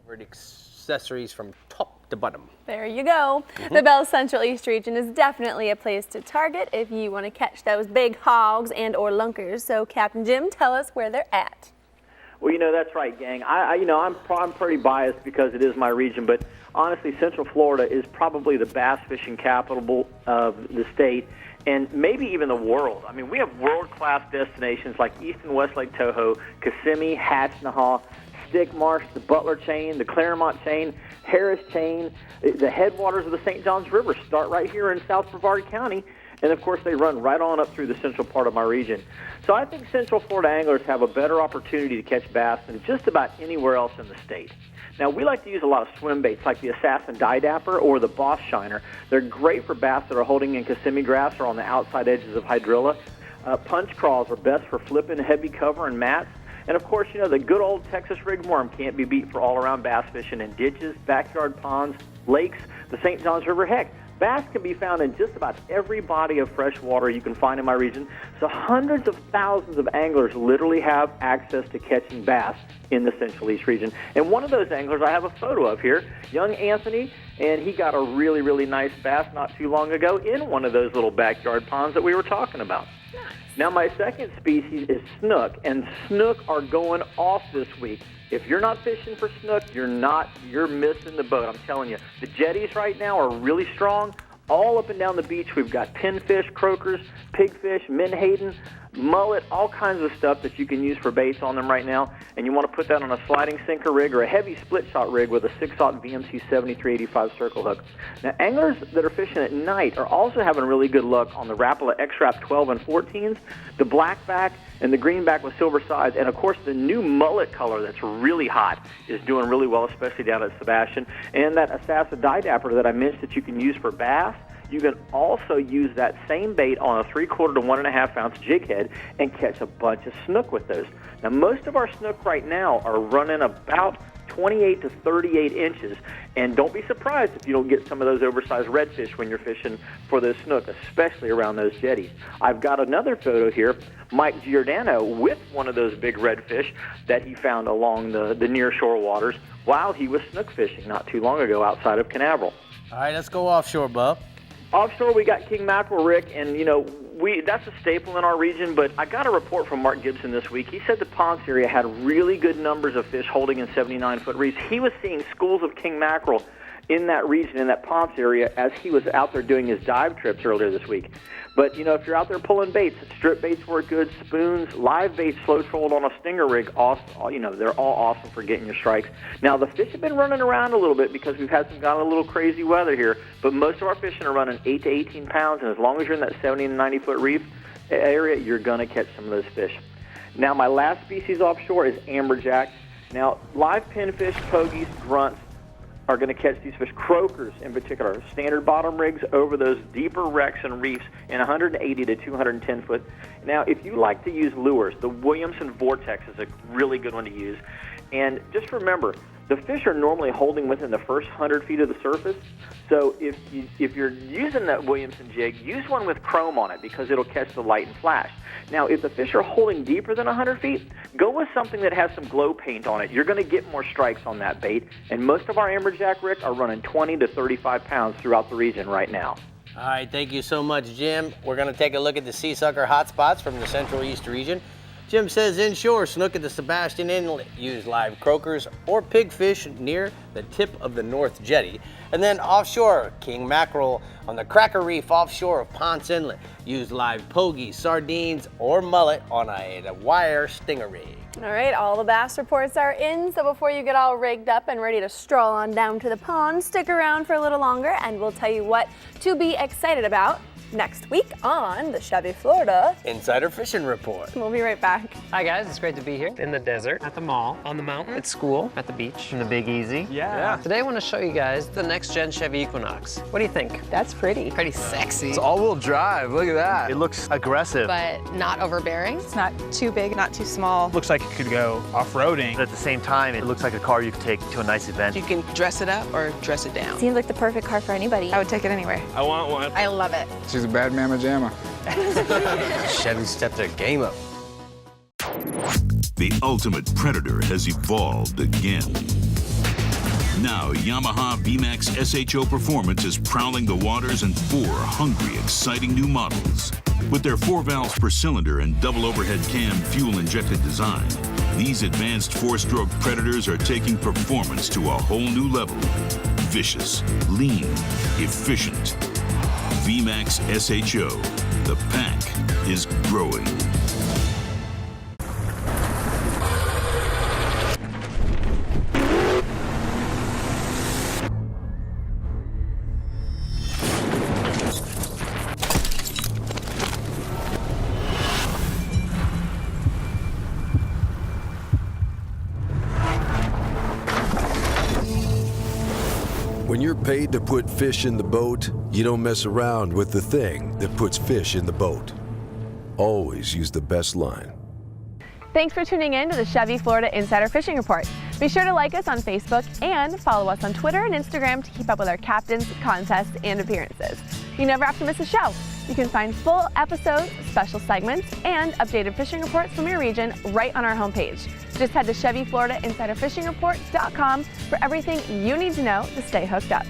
Accessories from top to bottom. There you go. The Bell Central East region is definitely a place to target if you want to catch those big hogs and or lunkers. So Captain Jim, tell us where they're at. Well, you know, that's right, gang. I'm pretty biased because it is my region, but honestly, Central Florida is probably the bass fishing capital of the state and maybe even the world. I mean, we have world-class destinations like East and West Lake Tahoe, Kissimmee, Hatch-Nahaw, Stick Marsh, the Butler Chain, the Claremont Chain, Harris Chain. The headwaters of the St. Johns River start right here in South Brevard County, and of course they run right on up through the central part of my region. So I think Central Florida anglers have a better opportunity to catch bass than just about anywhere else in the state. Now, we like to use a lot of swim baits like the Assassin Dye Dapper or the Boss Shiner. They're great for bass that are holding in Kissimmee grass or on the outside edges of hydrilla. Punch craws are best for flipping heavy cover and mats. And, of course, you know, the good old Texas rig worm can't be beat for all-around bass fishing in ditches, backyard ponds, lakes, the St. Johns River. Heck, bass can be found in just about every body of fresh water you can find in my region. So hundreds of thousands of anglers literally have access to catching bass in the Central East region. And one of those anglers I have a photo of here, young Anthony, and he got a really, really nice bass not too long ago in one of those little backyard ponds that we were talking about. Now, my second species is snook, and snook are going off this week. If you're not fishing for snook, you're missing the boat, I'm telling you. The jetties right now are really strong. All up and down the beach, we've got pinfish, croakers, pigfish, menhaden, mullet, all kinds of stuff that you can use for baits on them right now, and you want to put that on a sliding sinker rig or a heavy split shot rig with a 6/0 VMC 7385 circle hook. Now, anglers that are fishing at night are also having really good luck on the Rapala X-Rap 12 and 14s, the blackback, and the greenback with silver sides, and of course the new mullet color that's really hot is doing really well, especially down at Sebastian. And that Assassin Dye Dapper that I mentioned that you can use for bass, you can also use that same bait on a 3/4 to 1.5 ounce jig head and catch a bunch of snook with those. Now, most of our snook right now are running about 28 to 38 inches, and don't be surprised if you don't get some of those oversized redfish when you're fishing for those snook, especially around those jetties. I've got another photo here, Mike Giordano with one of those big redfish that he found along the near shore waters while he was snook fishing not too long ago outside of Canaveral. All right, let's go offshore, Bub. Offshore, we got king mackerel, Rick, and that's a staple in our region, but I got a report from Mark Gibson this week. He said the Ponce area had really good numbers of fish holding in 79-foot reefs. He was seeing schools of king mackerel in that region, in that Ponce area, as he was out there doing his dive trips earlier this week. But, if you're out there pulling baits, strip baits work good, spoons, live baits, slow trolled on a stinger rig, they're all awesome for getting your strikes. Now, the fish have been running around a little bit because we've had got a little crazy weather here, but most of our fishing are running 8 to 18 pounds, and as long as you're in that 70 to 90-foot reef area, you're going to catch some of those fish. Now, my last species offshore is amberjack. Now, live pinfish, pogies, grunts, are going to catch these fish. Croakers, in particular, standard bottom rigs over those deeper wrecks and reefs in 180 to 210 foot. Now, if you like to use lures, the Williamson Vortex is a really good one to use. And just remember, the fish are normally holding within the first 100 feet of the surface. So if you're using that Williamson jig, use one with chrome on it because it'll catch the light and flash. Now, if the fish are holding deeper than 100 feet, go with something that has some glow paint on it. You're going to get more strikes on that bait. And most of our amberjack, Rick, are running 20 to 35 pounds throughout the region right now. All right, thank you so much, Jim. We're going to take a look at the sea sucker hotspots from the Central East region. Jim says inshore, snook at the Sebastian Inlet, use live croakers or pigfish near the tip of the North Jetty. And then offshore, king mackerel on the Cracker Reef offshore of Ponce Inlet, use live pogies, sardines, or mullet on a wire stinger rig. All right, all the bass reports are in, so before you get all rigged up and ready to stroll on down to the pond, stick around for a little longer and we'll tell you what to be excited about next week on the Chevy Florida Insider Fishing Report. We'll be right back. Hi guys, it's great to be here in the desert, at the mall, on the mountain, at school, at the beach, in the Big Easy. Yeah. Today I want to show you guys the next gen Chevy Equinox. What do you think? That's pretty. Pretty sexy. It's all-wheel drive. Look at that. It looks aggressive. But not overbearing. It's not too big, not too small. Looks like it could go off-roading. At the same time, it looks like a car you could take to a nice event. You can dress it up or dress it down. Seems like the perfect car for anybody. I would take it anywhere. I want one. I love it. She's a bad mamma jamma. Chevy stepped their game up. The ultimate predator has evolved again. Now, Yamaha VMAX SHO Performance is prowling the waters in 4 hungry, exciting new models. With their 4 valves per cylinder and double overhead cam fuel-injected design, these advanced 4-stroke predators are taking performance to a whole new level. Vicious, lean, efficient. VMAX SHO. The pack is growing. When you're paid to put fish in the boat, you don't mess around with the thing that puts fish in the boat. Always use the best line. Thanks for tuning in to the Chevy Florida Insider Fishing Report. Be sure to like us on Facebook and follow us on Twitter and Instagram to keep up with our captains, contests, and appearances. You never have to miss a show. You can find full episodes, special segments, and updated fishing reports from your region right on our homepage. Just head to ChevyFloridaInsiderFishingReport.com for everything you need to know to stay hooked up.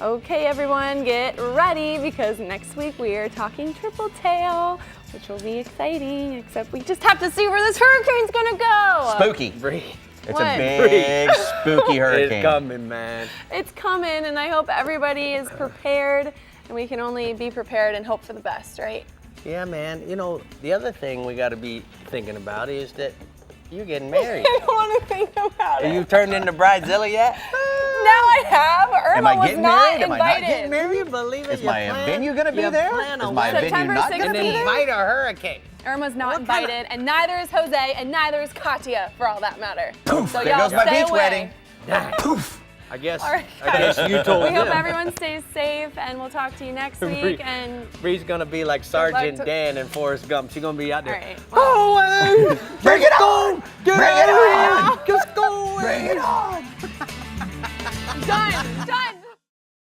Okay, everyone, get ready because next week we are talking triple tail, which will be exciting, except we just have to see where this hurricane's gonna go. Spooky. It's What? a big, spooky hurricane. It's coming, man. It's coming, and I hope everybody is prepared, and we can only be prepared and hope for the best, right? Yeah, man. You know, the other thing we got to be thinking about is that you're getting married. I don't want to think about Are it. you turned into Bridezilla yet? Now I have. Am I Irma was getting not married? Am I invited. not getting married? You believe it? Is my venue going to be there? Is my venue September not going to 16th. be And there? invite a hurricane. Irma's not invited, and neither is Jose, and neither is Katya, for all that matter. Poof, so there y'all goes my stay beach away. wedding. Poof. I guess All right, I guess you told we him. hope everyone stays safe, and we'll talk to you next week. And Bree's gonna be like Sergeant Dan in Forrest Gump. She's gonna be out there. all right. Oh, bring it on! Bring it on!